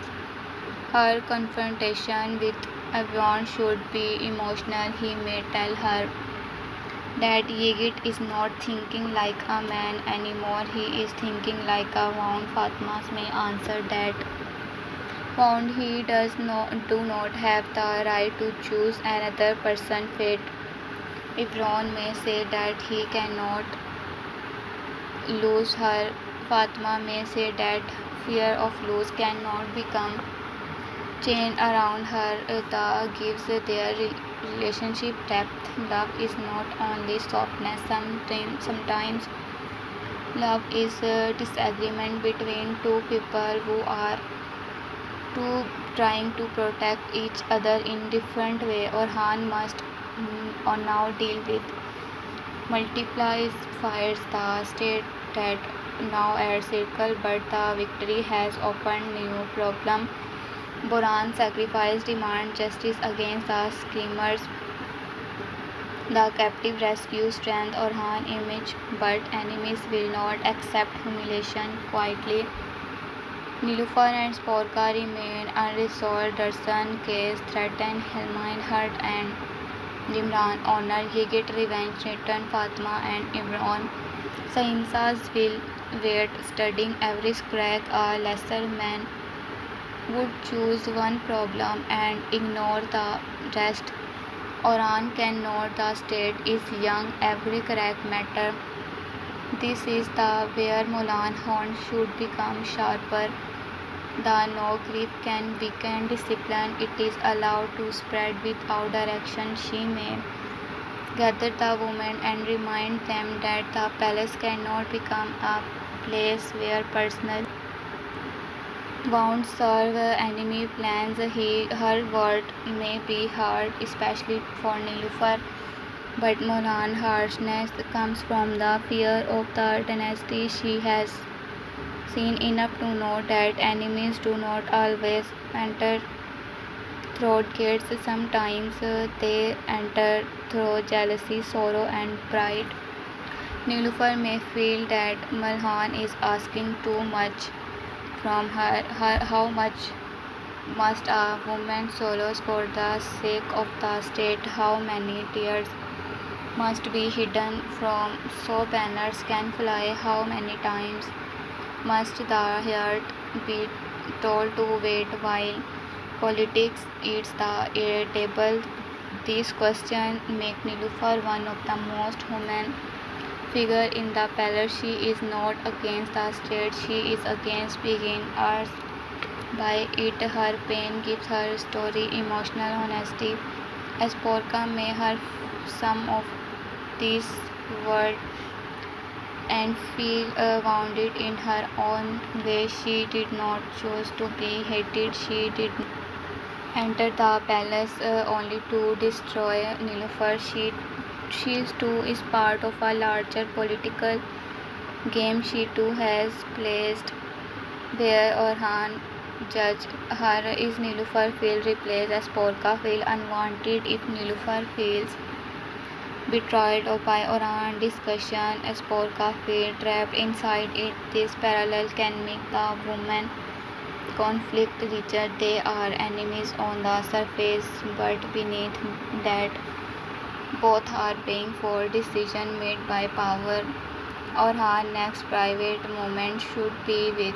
Her confrontation with Avion should be emotional. He may tell her that Yigit is not thinking like a man anymore. He is thinking like a wound. Fatma may answer that wound he do not have the right to choose another person's fate. Ibron may say that he cannot lose her. Fatma may say that fear of lose cannot become chain around her. The gives their relationship depth. Love is not only softness. Sometimes love is disagreement between two people who are trying to protect each other in different way. Orhan must now deal with multiplies fires the state that now at circle, but the victory has opened new problem. Boran sacrifice demand justice against the screamers. The captive rescue strength Orhan image, but enemies will not accept humiliation quietly. Nilufar and Sporka remain unresolved. Dursun case threaten Helmine Hurt and Jimran honor. Yigit revenge return Fatma and Imran. Sahimsas will wait, studying every crack. A lesser man would choose one problem and ignore the rest. Orhan cannot. The state is young. Every crack matter. This is the where Malhun Hatun should become sharper. The no grief can weaken discipline. It is allowed to spread without direction. She may gather the women and remind them that the palace cannot become a place where personal wounds serve enemy plans. Her word may be hard, especially for Nilufar, but Malhun's harshness comes from the fear of the dynasty. She has seen enough to know that enemies do not always enter through gates. Sometimes they enter through jealousy, sorrow, and pride. Nilufar may feel that Malhun is asking too much from her. How much must a woman sorrow for the sake of the state? How many tears must be hidden from so banners can fly? How many times must the heart be told to wait while politics eats the table? These questions make Nilufar one of the most human figure in the palace. She is not against the state, she is against being asked by it. Her pain gives her story emotional honesty. As Porca may her some of these words and feel wounded in her own way. She did not choose to be hated. She did enter the palace only to destroy Nilufar. She too is part of a larger political game. She too has placed where Orhan judge her. Is Nilufar feel replaced as Porca feel unwanted? If Nilufar feels betrayed by Orhan discussion, Sporka feel trapped inside it. This parallel can make the woman conflict richer. They are enemies on the surface, but beneath that, both are paying for decisions made by power. Orhan's next private moment should be with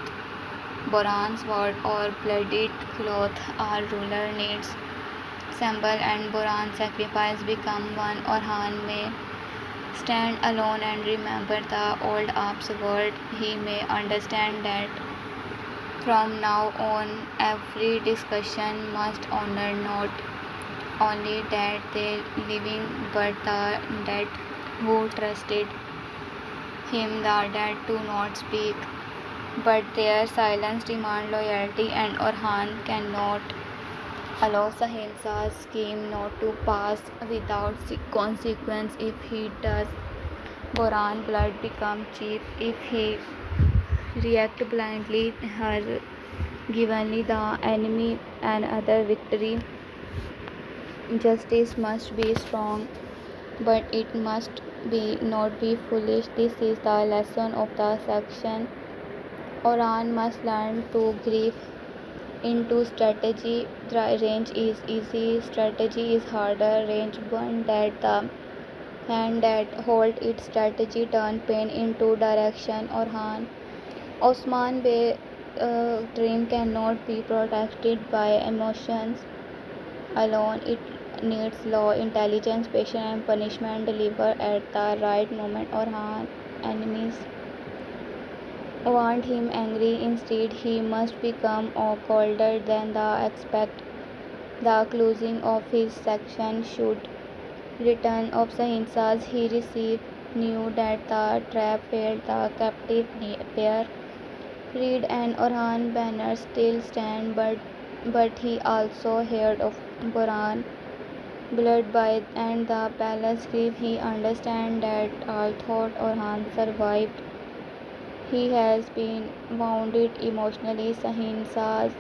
Boran's sword or bloodied cloth. Our ruler needs symbol and Boran's sacrifice become one. Orhan may stand alone and remember the old Ap's word. He may understand that from now on every discussion must honor not only that they living but the dead who trusted him. The dead do not speak, but their silence demand loyalty, and Orhan cannot allow Sahinsa's scheme not to pass without consequence. If he does, Boran blood become cheap. If he react blindly, her givenly the enemy another victory. Justice must be strong, but it must be not be foolish. This is the lesson of the section. Orhan must learn to grieve into strategy. Range is easy, strategy is harder. Range one that the hand that hold its strategy turn pain into direction. Orhan Osman Bey dream cannot be protected by emotions alone. It needs law, intelligence, patience, and punishment delivered at the right moment. Orhan enemies want him angry. Instead, he must become colder than the expect. The closing of his section should return of Sahinsas he received knew that the trap failed. The captive pair freed and Orhan banner still stand, but he also heard of Boran blood by and the palace grief. He understand that although Orhan survived, he has been wounded emotionally. Sahinsas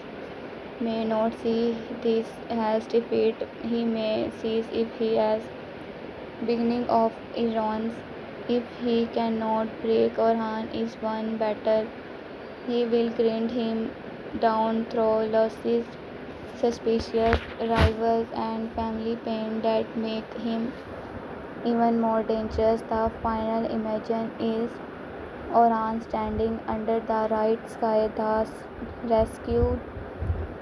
may not see this as defeat. He may see if he as beginning of eons. If he cannot break Orhan is one battle, he will grind him down through losses, suspicious rivals, and family pain that make him even more dangerous. The final image is Orhan standing under the right sky, the rescued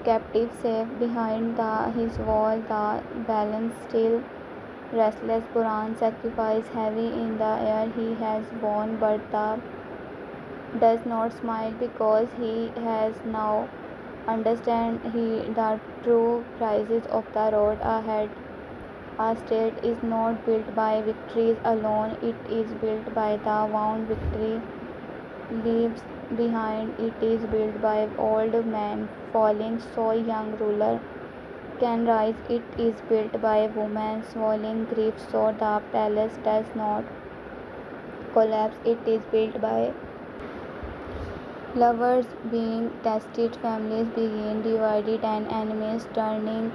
captive safe behind his wall, the balance still restless. Boran sacrifice heavy in the air. He has won, but does not smile because he has now understand the true prices of the road ahead. A state is not built by victories alone, it is built by the wound victory leaves behind. It is built by old men falling so young ruler can rise. It is built by women swallowing grief so the palace does not collapse. It is built by lovers being tested, families being divided, and enemies turning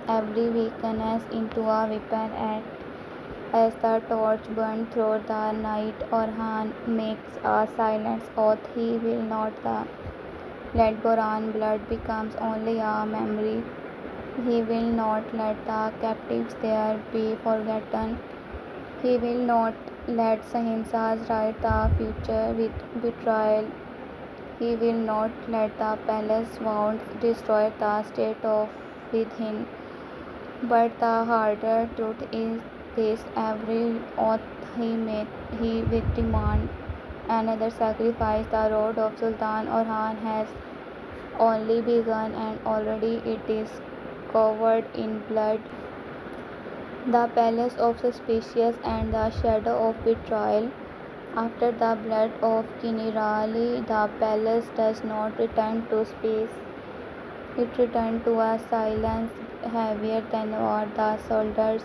every weakness into a weapon. And as the torch burns through the night, Orhan makes a silent oath. He will not let Boran blood becomes only a memory. He will not let the captives there be forgotten. He will not let Sahinsas write the future with betrayal. He will not let the palace wounds destroy the state of within. But the harder truth is this: every oath he made, he will demand another sacrifice. The road of Sultan Orhan has only begun, and already it is covered in blood. The palace of suspicious and the shadow of betrayal. After the blood of Kinirali, the palace does not return to space. It returned to a silence heavier than war. The soldiers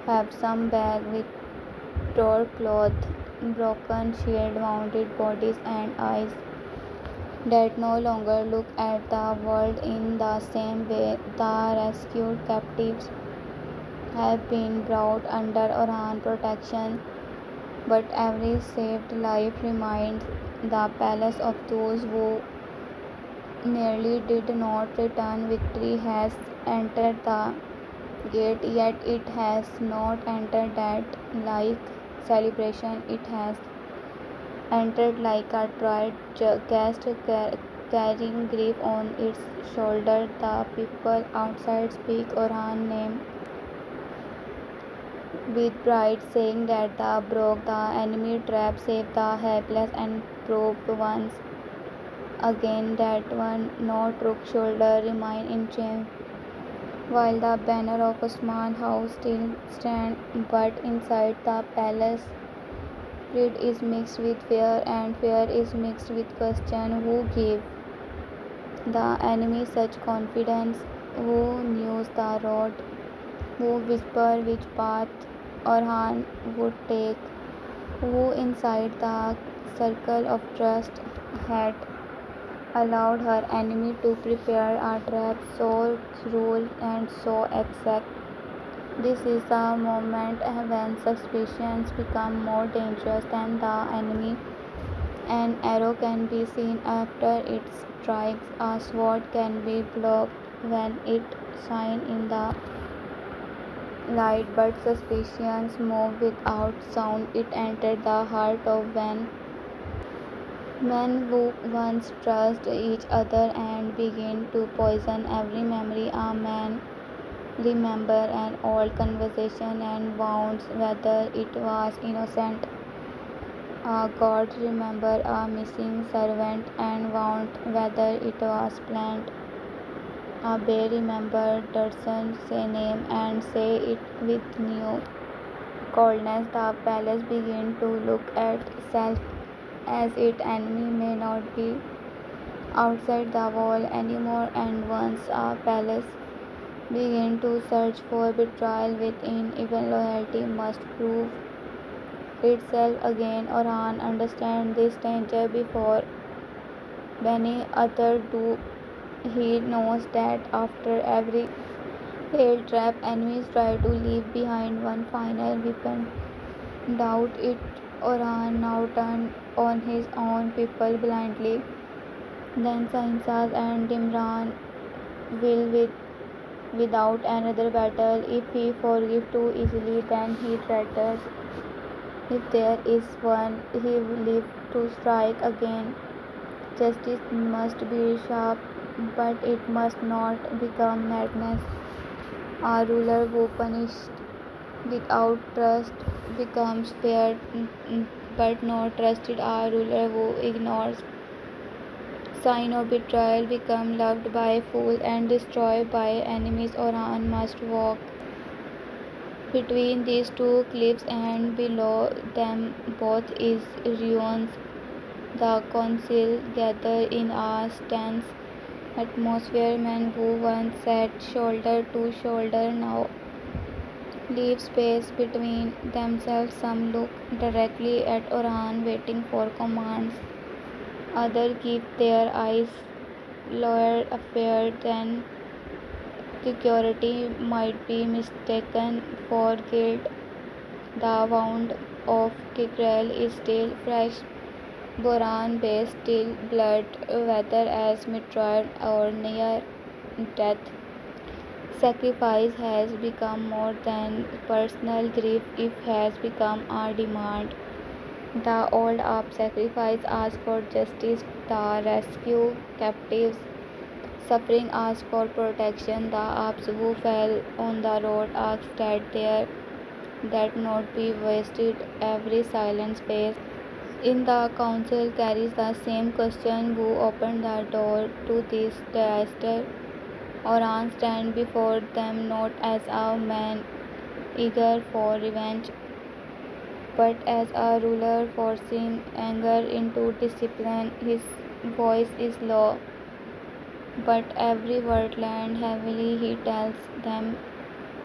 have some bag with torn cloth, broken shield, wounded bodies, and eyes that no longer look at the world in the same way. The rescued captives have been brought under Orhan protection, but every saved life reminds the palace of those who nearly did not return. Victory has entered the gate, yet it has not entered that like celebration. It has entered like a tired guest carrying grief on its shoulder. The people outside speak Orhan's name with pride, saying that the broke the enemy trap, saved the helpless, and proved once again that one no crooked shoulder remain in shame. While the banner of Osman House still stands, but inside the palace, pride is mixed with fear, and fear is mixed with question. Who gave the enemy such confidence? Who knew the road? Who whispered which path Orhan would take? Who inside the circle of trust had allowed her enemy to prepare a trap so cruel and so exact? This is the moment when suspicions become more dangerous than the enemy. An arrow can be seen after it strikes, a sword can be blocked when it shines in the light, but suspicions move without sound. It entered the heart of men who once trusted each other and began to poison every memory. A man remember an old conversation and wounds whether it was innocent. A god remember a missing servant and wound whether it was planned. A bear remember Dursun's name and say it with new coldness. The palace began to look at itself as its enemy may not be outside the wall anymore, and once a palace began to search for betrayal within, even loyalty must prove itself again. Orhan understands this danger before many others do. He knows that after every failed trap, enemies try to leave behind one final weapon. Doubt it. Orhan now turned on his own people blindly. Then Sahinsas and Dimran will without another battle. If he forgives too easily, then he treasures. If there is one, he will live to strike again. Justice must be sharp, but it must not become madness. A ruler who punishes without trust becomes feared but not trusted. A ruler who ignores sign of betrayal becomes loved by fools and destroyed by enemies. Orhan must walk between these two cliffs, and below them both is ruins. The council gather in a tense atmosphere. Men who once sat shoulder to shoulder now leave space between themselves. Some look directly at Orhan, waiting for commands. Others keep their eyes lowered, afraid that security might be mistaken for guilt. The wound of Kikrel is still fresh. Boran base still blood, whether as mid-trial or near death. Sacrifice has become more than personal grief, it has become a demand. The old of sacrifice asks for justice, the rescue captives suffering asks for protection. The apes who fell on the road asked that not be wasted. Every silent space in the council carries the same question: who opened the door to this disaster? Orhan stands before them not as a man eager for revenge, but as a ruler forcing anger into discipline. His voice is low, but every word lands heavily. He tells them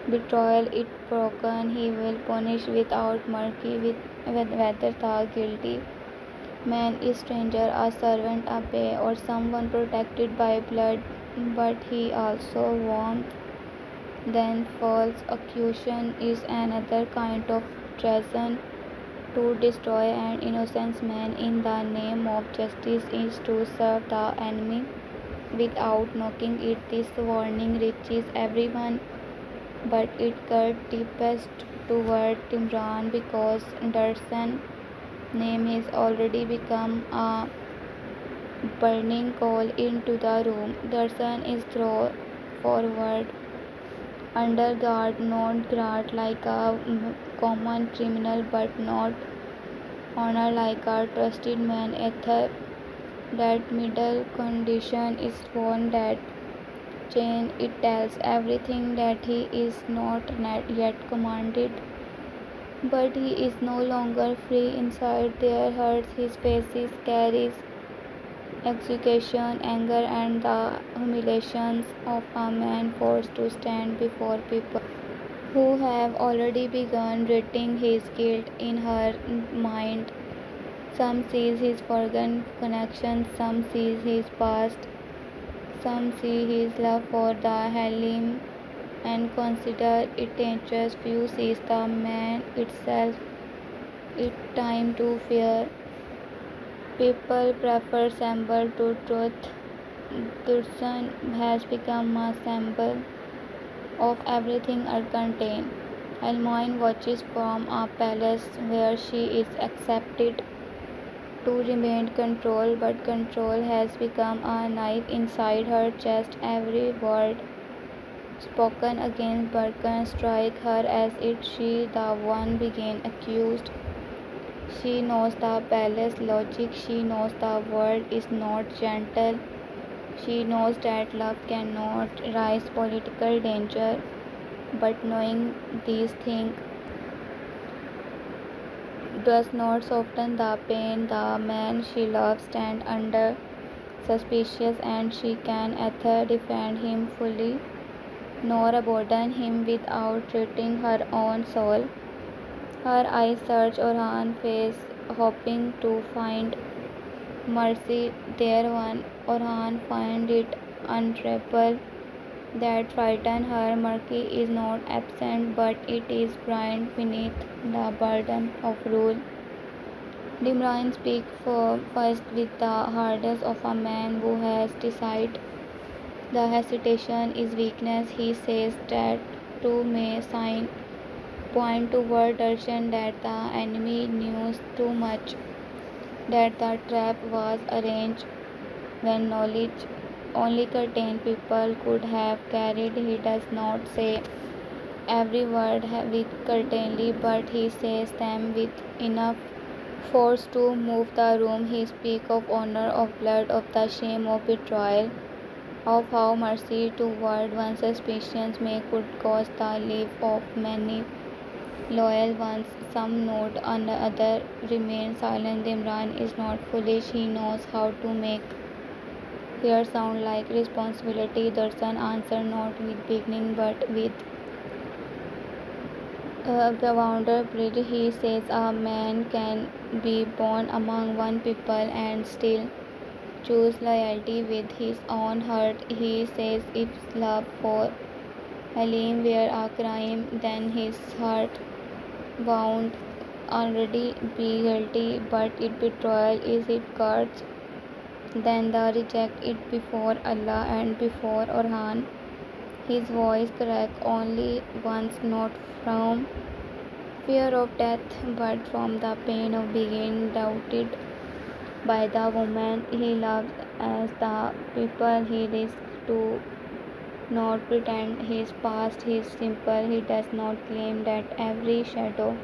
betrayal is broken. He will punish without mercy, whether the guilty man is stranger, a servant, a pay, or someone protected by blood. But he also warns Then false accusation is another kind of treason. To destroy an innocent man in the name of justice is to serve the enemy without knowing it. This warning reaches everyone, but it cut deepest toward Timran because Dursun's name has already become a burning coal into the room. Dursun is thrown forward under guard, not guard like a common criminal, but not honor like a trusted man. Ether that middle condition is one that chain. It tells everything that he is not yet commanded, but he is no longer free inside. There hurts his faces carries execution, anger, and the humiliations of a man forced to stand before people who have already begun writing his guilt in her mind. Some sees his forgotten connections, some sees his past, some see his love for the Halim and consider it dangerous. Few sees the man itself. It time to fear. People prefer symbol to truth. Dursun has become a symbol of everything uncontained. Almoine watches from a palace where she is accepted to remain controlled, but control has become a knife inside her chest. Every word spoken against Burkan strike her as if she the one being accused. She knows the palace logic, she knows the world is not gentle, she knows that love cannot rise political danger, but knowing these things does not soften the pain. The man she loves stands under suspicious and she can either defend him fully nor abandon him without treating her own soul. Her eyes search Orhan's face, hoping to find mercy there. One Orhan finds it untraceable. That frighten her. Mercy is not absent, but it is blind beneath the burden of rule. Dimran speaks first with the hardness of a man who has decided. The hesitation is weakness. He says that two may sign point toward Dursun that the enemy knew too much, that the trap was arranged when knowledge only certain people could have carried. He does not say every word with certainty, but he says them with enough force to move the room. He speaks of honor, of blood, of the shame of betrayal, of how mercy toward one's suspicions may could cost the life of many loyal ones. Some nod, and other remain silent. Imran is not foolish. He knows how to make fear sound like responsibility. Dursun answer not with beginning but with the Wonder Bridge. He says a man can be born among one people and still choose loyalty with his own heart. He says if love for Halim were a crime, then his heart would already be guilty, but if betrayal is it curse, then the reject it before Allah and before Orhan. His voice cracked only once, not from fear of death, but from the pain of being doubted by the woman he loves as the people he risks to not pretend his past is simple. He does not claim that every shadow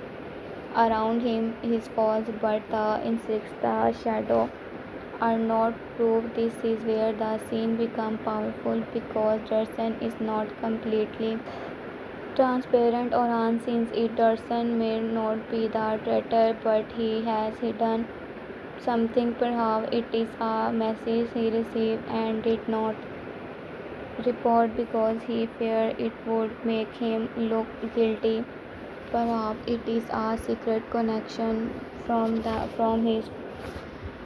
around him is false, but the insects, the shadow are not proof. This is where the scene becomes powerful because Dursun is not completely transparent or unseen. It Dursun may not be the traitor, but he has hidden something. Perhaps it is a message he received and did not report because he feared it would make him look guilty. Perhaps it is a secret connection from his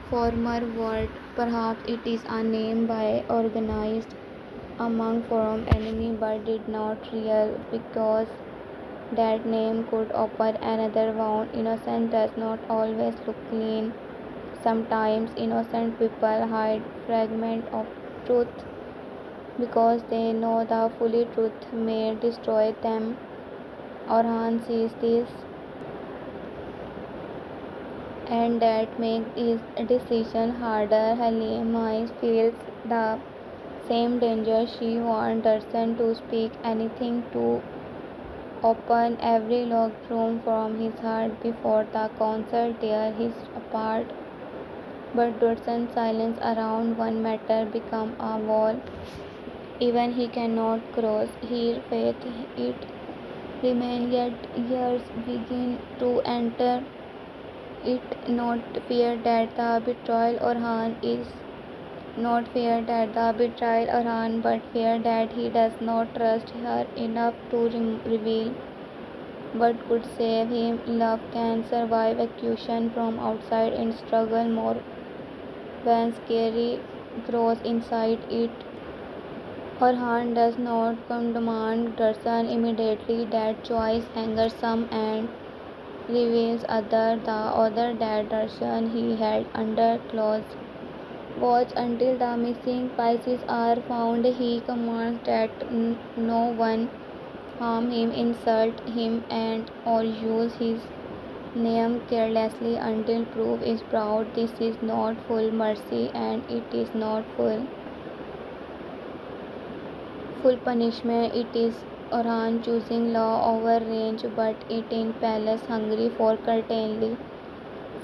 former world. Perhaps it is a name by organized among forum enemy but did not real because that name could open another wound. Innocence does not always look clean. Sometimes innocent people hide fragments of truth because they know the fully truth may destroy them. Orhan sees this and that makes his decision harder. Halima feels the same danger. She wants Dursun to speak anything, to open every locked room from his heart before the council tear his apart. But Dursun's silence around one matter become a wall. Even he cannot cross. His faith it remains, yet years begin to enter it. Not fear that the betrayal Orhan is not fear that the betrayal Orhan, but fear that he does not trust her enough to reveal what could save him. Love can survive accusation from outside and struggle more when scary grows inside it. Orhan does not demand Dursun immediately. That choice angers some and reveals the other that Dursun he held under close watch until the missing pieces are found. He commands that no one harm him, insult him, and or use his name carelessly until proof is brought. This is not full mercy and it is not full punishment. It is Orhan choosing law over range, but it in palace hungry for certainty.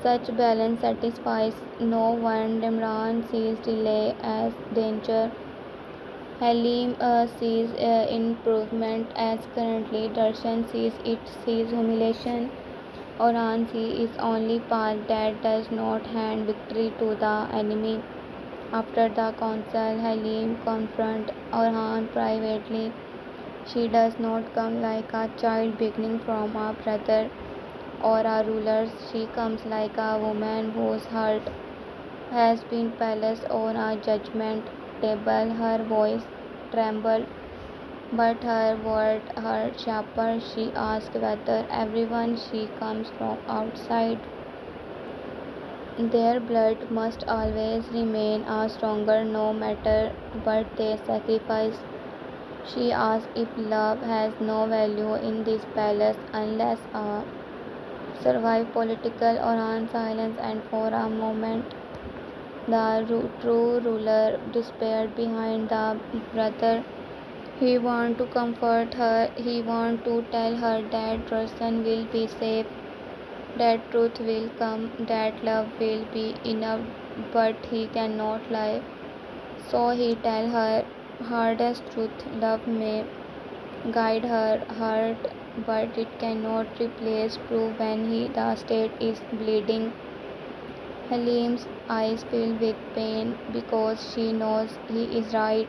Such balance satisfies no one. Imran sees delay as danger. Halim sees improvement as currently. Darshan sees humiliation. Orhan is only path that does not hand victory to the enemy. After the council, Halim confronts Orhan privately. She does not come like a child beginning from a brother or a ruler. She comes like a woman whose heart has been placed on a judgment table. Her voice trembled, but her words are sharper. She asks whether everyone she comes from outside their blood must always remain a stronger no matter what they sacrifice. She asks if love has no value in this palace unless a survive political or on silence, and for a moment the true ruler despaired behind the brother. He wanted to comfort her, he wanted to tell her that Dursun will be safe, that truth will come, that love will be enough, but he cannot lie. So he tell her hardest truth, love may guide her heart, but it cannot replace proof when the state is bleeding. Halim's eyes fill with pain because she knows he is right,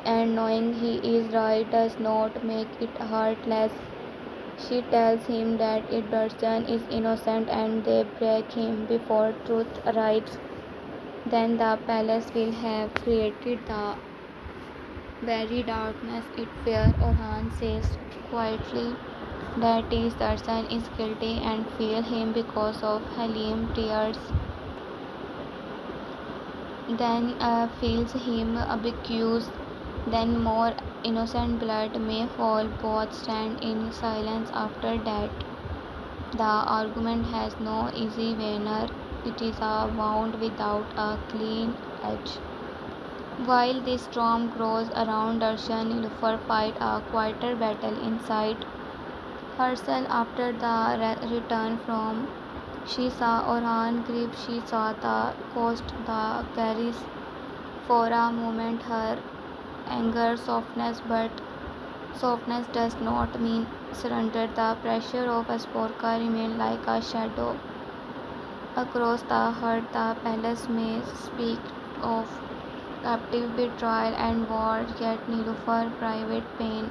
and knowing he is right does not make it heartless. She tells him that if Dursun is innocent and they break him before truth arrives, then the palace will have created the very darkness it fears. Orhan says quietly that is Dursun is guilty and fear him because of Halim tears. Then feels him accused. Then more innocent blood may fall. Both stand in silence after that. The argument has no easy winner. It is a wound without a clean edge. While this storm grows around Darshan, Nilüfer fight a quieter battle inside herself after the return from she saw Orhan grief, she saw the cost the carries. For a moment her anger softness, but softness does not mean surrender. The pressure of Asporka remained like a shadow across the heart. The palace may speak of captive betrayal and war, yet Nilüfer private pain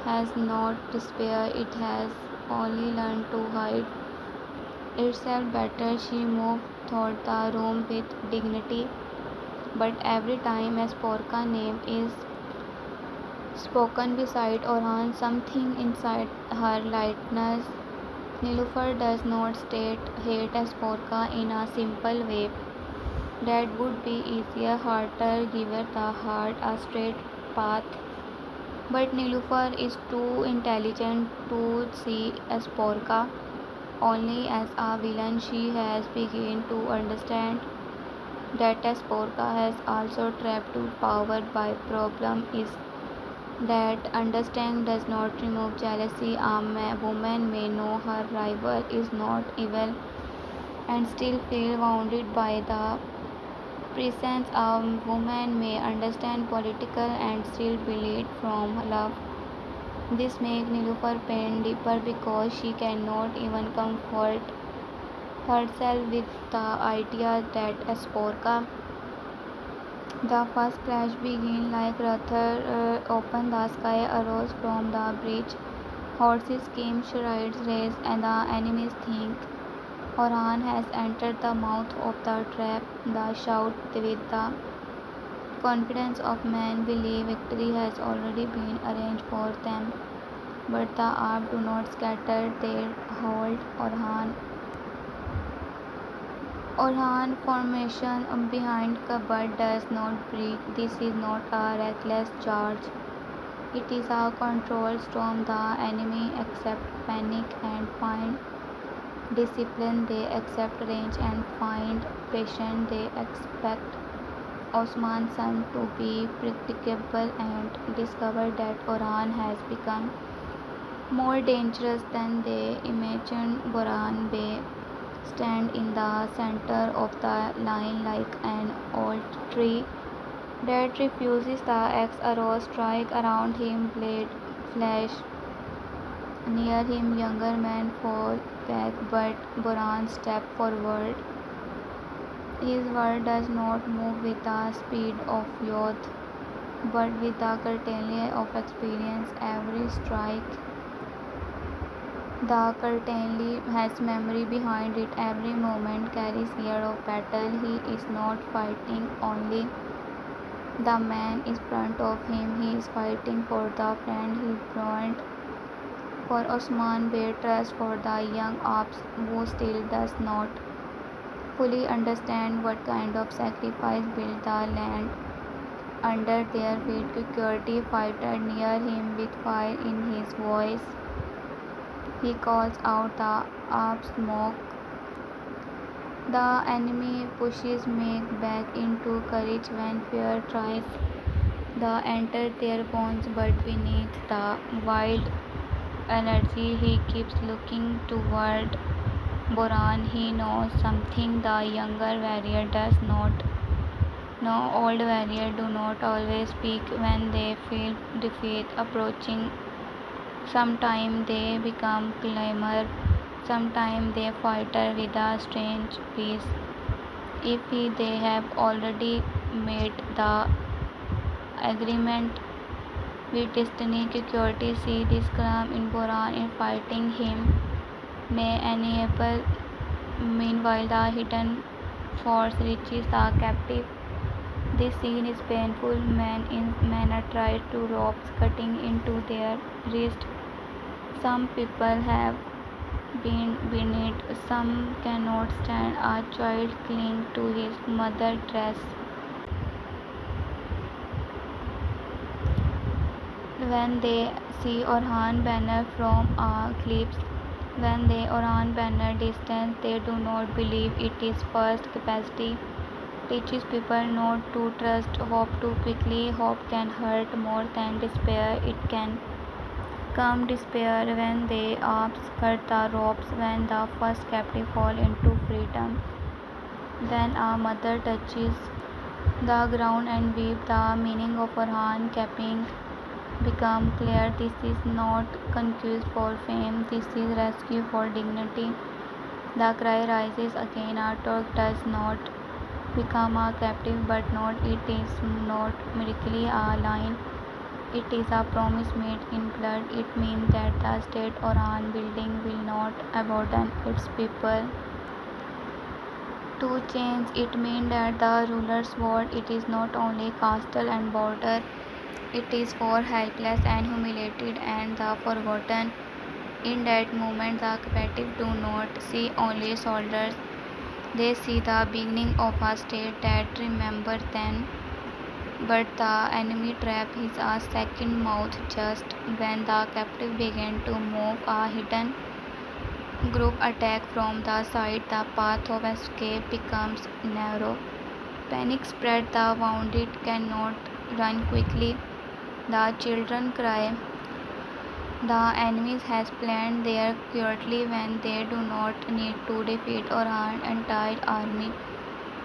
has not despair, it has only learned to hide itself better. She moved toward the room with dignity. But every time a Sporka name is spoken beside Orhan, something inside her lightens. Nilufar does not state hate as Sporka in a simple way. That would be easier, harder, give the heart a straight path. But Nilufar is too intelligent to see Sporka only as a villain. She has begun to understand that Sporka has also trapped to power by problem is that understanding does not remove jealousy. A woman may know her rival is not evil and still feel wounded by the presence. A woman may understand political and still bleed from love. This makes Nilufar pain deeper because she cannot even comfort herself with the idea that Sporka. The first flash began like Rather opened, the sky arose from the bridge. Horses came, chariots raced, and the enemies think Orhan has entered the mouth of the trap. The shout with the confidence of men believe victory has already been arranged for them. But the armed do not scatter, they hold Orhan formation behind cover does not break. This is not a reckless charge. It is a controlled storm. The enemy accept panic and find discipline. They accept range and find patience. They expect Osman's son to be predictable and discover that Orhan has become more dangerous than they imagined. Boran Bey stand in the center of the line like an old tree that refuses the axe. Arrows strike around him, blade flash near him. Younger men fall back, but Boran step forward. His word does not move with the speed of youth, but with the certainty of experience. Every strike the certainty has memory behind it. Every moment carries years of battle. He is not fighting only the man in front of him. He is fighting for the friend he burned, for Osman Bey, trust for the young ops who still does not fully understand what kind of sacrifice built the land under their feet. Security fighter near him with fire in his voice. He calls out the up smoke. The enemy pushes make back into courage when fear tries to enter their bones, but beneath the wild energy he keeps looking toward Boran. He knows something the younger warrior does not know. Old warriors do not always speak when they feel defeat approaching. Sometimes they become clamor, sometimes they fight with a strange peace. If they have already made the agreement with destiny, security see this calm in Boran in fighting him may enable. Meanwhile, the hidden force reaches the captive. This scene is painful. Men are tied to ropes cutting into their wrist. Some people have been beneath, some cannot stand. A child clings to his mother's dress. When they see Orhan banner from a cliff, when they Orhan banner distance, they do not believe it is first. Capacity teaches people not to trust hope too quickly. Hope can hurt more than despair. It can come despair when they cut the ropes, when the first captive fall into freedom, when a mother touches the ground and weep. The meaning of Orhan capping become clear. This is not conquest for fame, this is rescue for dignity. The cry rises again. Our Turk does not become a captive, but not it is not merely a line. It is a promise made in blood. It means that the state Orhan building will not abandon its people. To change it means that the ruler's word it is not only castle and border, it is for helpless and humiliated and the forgotten. In that moment the captive do not see only soldiers, they see the beginning of a state that remembers them. But the enemy trap is a second mouth just when the captive begin to move. A hidden group attack from the side, the path of escape becomes narrow. Panic spread, the wounded cannot run quickly. The children cry. The enemies has planned their cruelty when they do not need to defeat Orhan's entire army.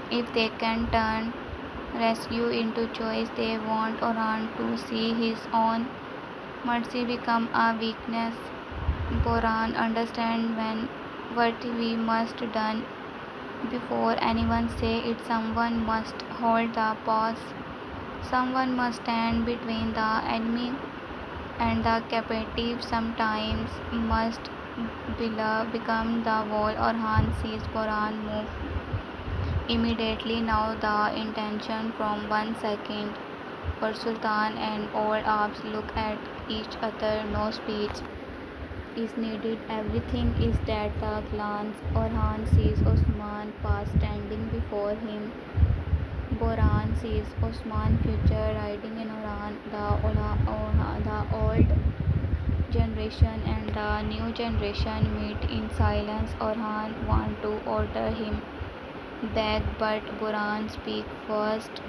If they can turn rescue into choice, they want Orhan to see his own mercy become a weakness. Boran understand when what we must done before anyone say it. Someone must hold the pass. Someone must stand between the enemy and the captive. Sometimes must become the wall. Orhan sees Boran move immediately. Now the intention from 1 second. For Sultan and all Arabs look at each other. No speech is needed. Everything is that the glance. Orhan sees Osman past standing before him. Boran sees Osman future riding in Orhan. The old generation and the new generation meet in silence. Orhan want to order him back, but Boran speaks first.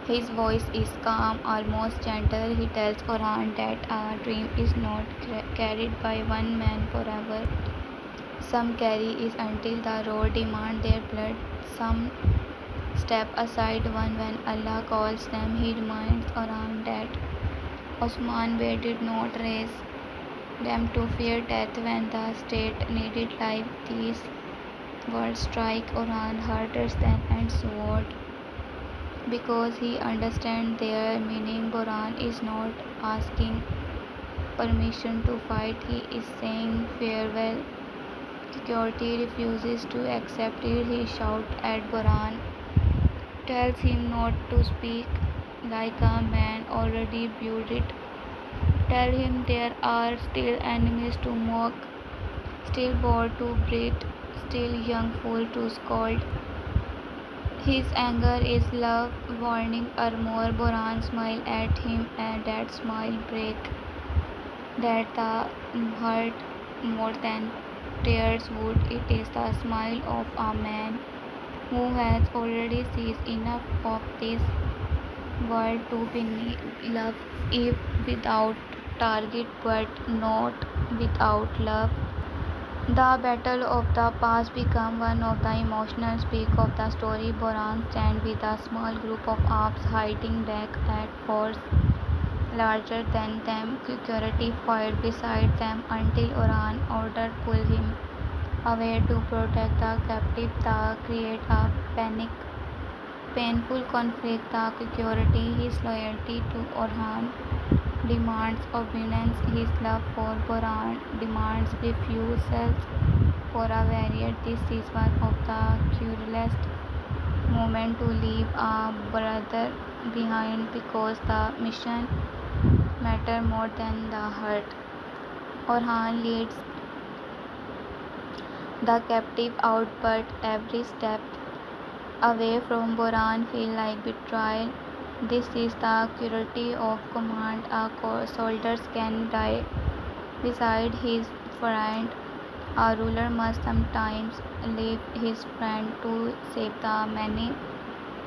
His voice is calm, almost gentle. He tells Orhan that a dream is not carried by one man forever. Some carry it until the road demands their blood. Some step aside one when Allah calls them. He reminds Orhan that Osman Bey did not raise them to fear death when the state needed life. These words strike Orhan harder than any sword because he understands their meaning. Boran is not asking permission to fight, he is saying farewell. Security refuses to accept it. He shouts at Boran, tells him not to speak like a man already wounded. Tell him there are still enemies to mock, still bold to breathe, still young fool to scold. His anger is love, warning armor. Boran smile at him and that smile break that the hurt more than tears would. It is the smile of a man who has already seen enough of this world to be loved if without target but not without love. The battle of the past became one of the emotional peaks of the story. Boran stands with a small group of Arabs hiding back at force larger than them. Security fired beside them until Orhan ordered pull him away to protect the captive. They create a painful conflict. The security, his loyalty to Orhan demands obedience. His love for Boran demands refusal for a warrior. This is one of the cruelest moments to leave a brother behind because the mission matters more than the hurt. Orhan leads the captive out, but every step away from Boran feels like betrayal. This is the cruelty of command. A soldier can die beside his friend. A ruler must sometimes leave his friend to save the many.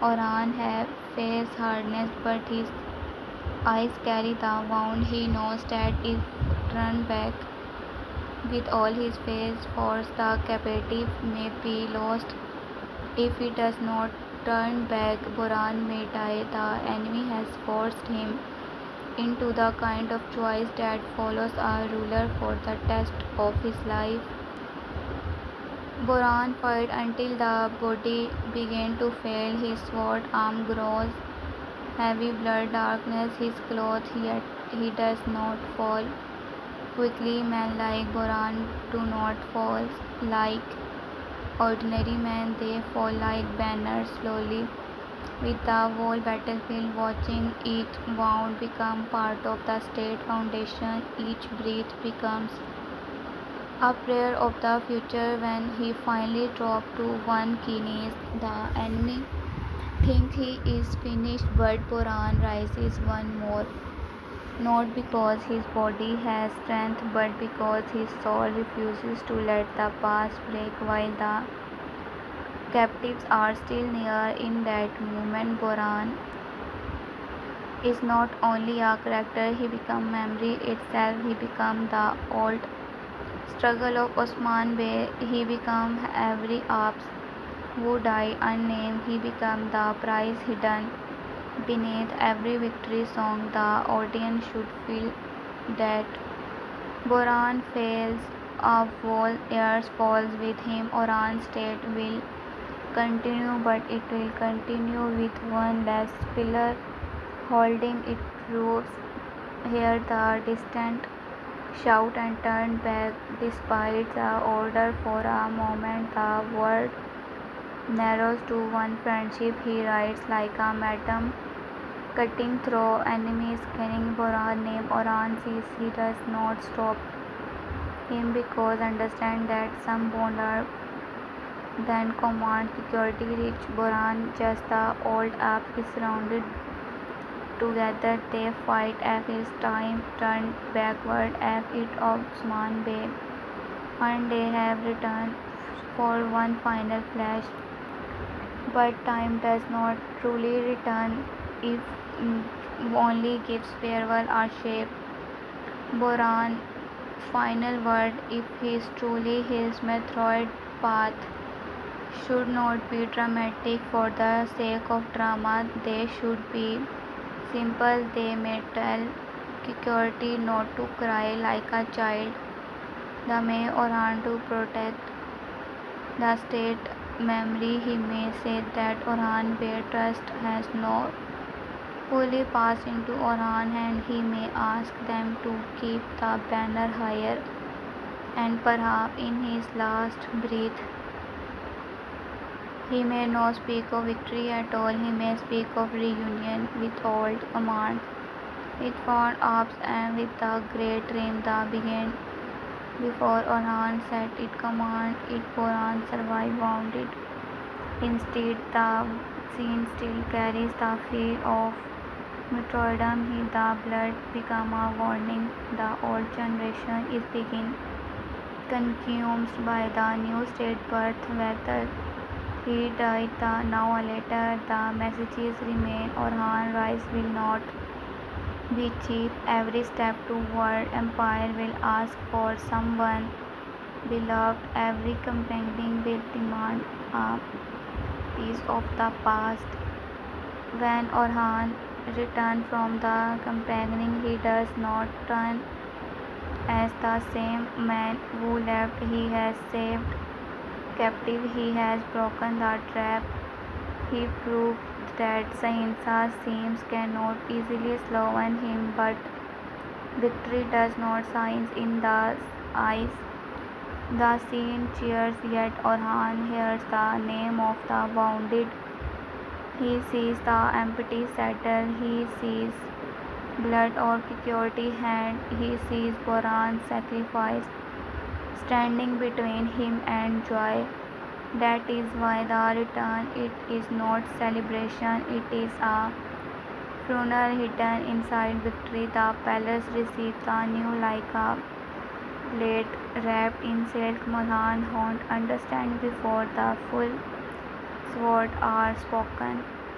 Orhan has faced hardness, but his eyes carry the wound. He knows that if turned back with all his force, the captive may be lost. If he does not turn back, Boran may die. The enemy has forced him into the kind of choice that follows a ruler for the test of his life. Boran fight until the body began to fail. His sword arm grows heavy, blood darkness his clothes, yet he does not fall. Quickly, men like Boran do not fall like ordinary men, they fall like banners slowly, with the whole battlefield watching. Each wound become part of the state foundation. Each breath becomes a prayer of the future. When he finally dropped to one knees, the enemy think he is finished, but Boran rises one more, not because his body has strength, but because his soul refuses to let the past break while the captives are still near. In that moment, Boran is not only a character, he becomes memory itself. He becomes the old struggle of Osman Bey. He becomes every ops who died unnamed. He becomes the prize hidden beneath every victory song. The audience should feel that Boran fails, a whole years falls with him. Orhan's state will continue, but it will continue with one less pillar holding its roots. Hear the distant shout and turn back despite the order. For a moment the world narrows to one friendship. He rides like a madam, cutting through enemies, carrying Boran name. Orhan sees he does not stop him because understand that some bond are then command security reach Boran. Just the old app is surrounded. Together they fight as his time turned backward as it of Osman Bey, and they have returned for one final flash. But time does not truly return if only gives farewell a shape. Boran final word, if he is truly his method path, should not be dramatic for the sake of drama. They should be simple. They may tell security not to cry like a child. The may Orhan to protect the state memory. He may say that Orhan Bey trust has no fully passed into Orhan, and he may ask them to keep the banner higher. And perhaps in his last breath he may not speak of victory at all. He may speak of reunion with old commands, with fond ops, and with the great dream that began before Orhan set it command. It Boran survived wounded. Instead, the scene still carries the feel of martyrdom. The blood become a warning. The old generation is begin consumed by the new state birth. Whether he died now or later, the messages remain. Orhan rise will not be cheap. Every step toward empire will ask for someone beloved. Every companion will demand a piece of the past. When Orhan returns from the campaigning, he does not turn as the same man who left. He has saved captive. He has broken the trap. He proved that Sahinsa seems cannot easily slowen him, but victory does not shine in the eyes. The scene cheers, yet Orhan hears the name of the wounded. He sees the empty saddle. He sees blood or security hand. He sees Boran's sacrifice standing between him and joy. That is why the return, it is not celebration, it is a funeral hidden inside victory. The palace receives the new like a plate wrapped in silk. Malhun Hatun understand before the full sword are spoken.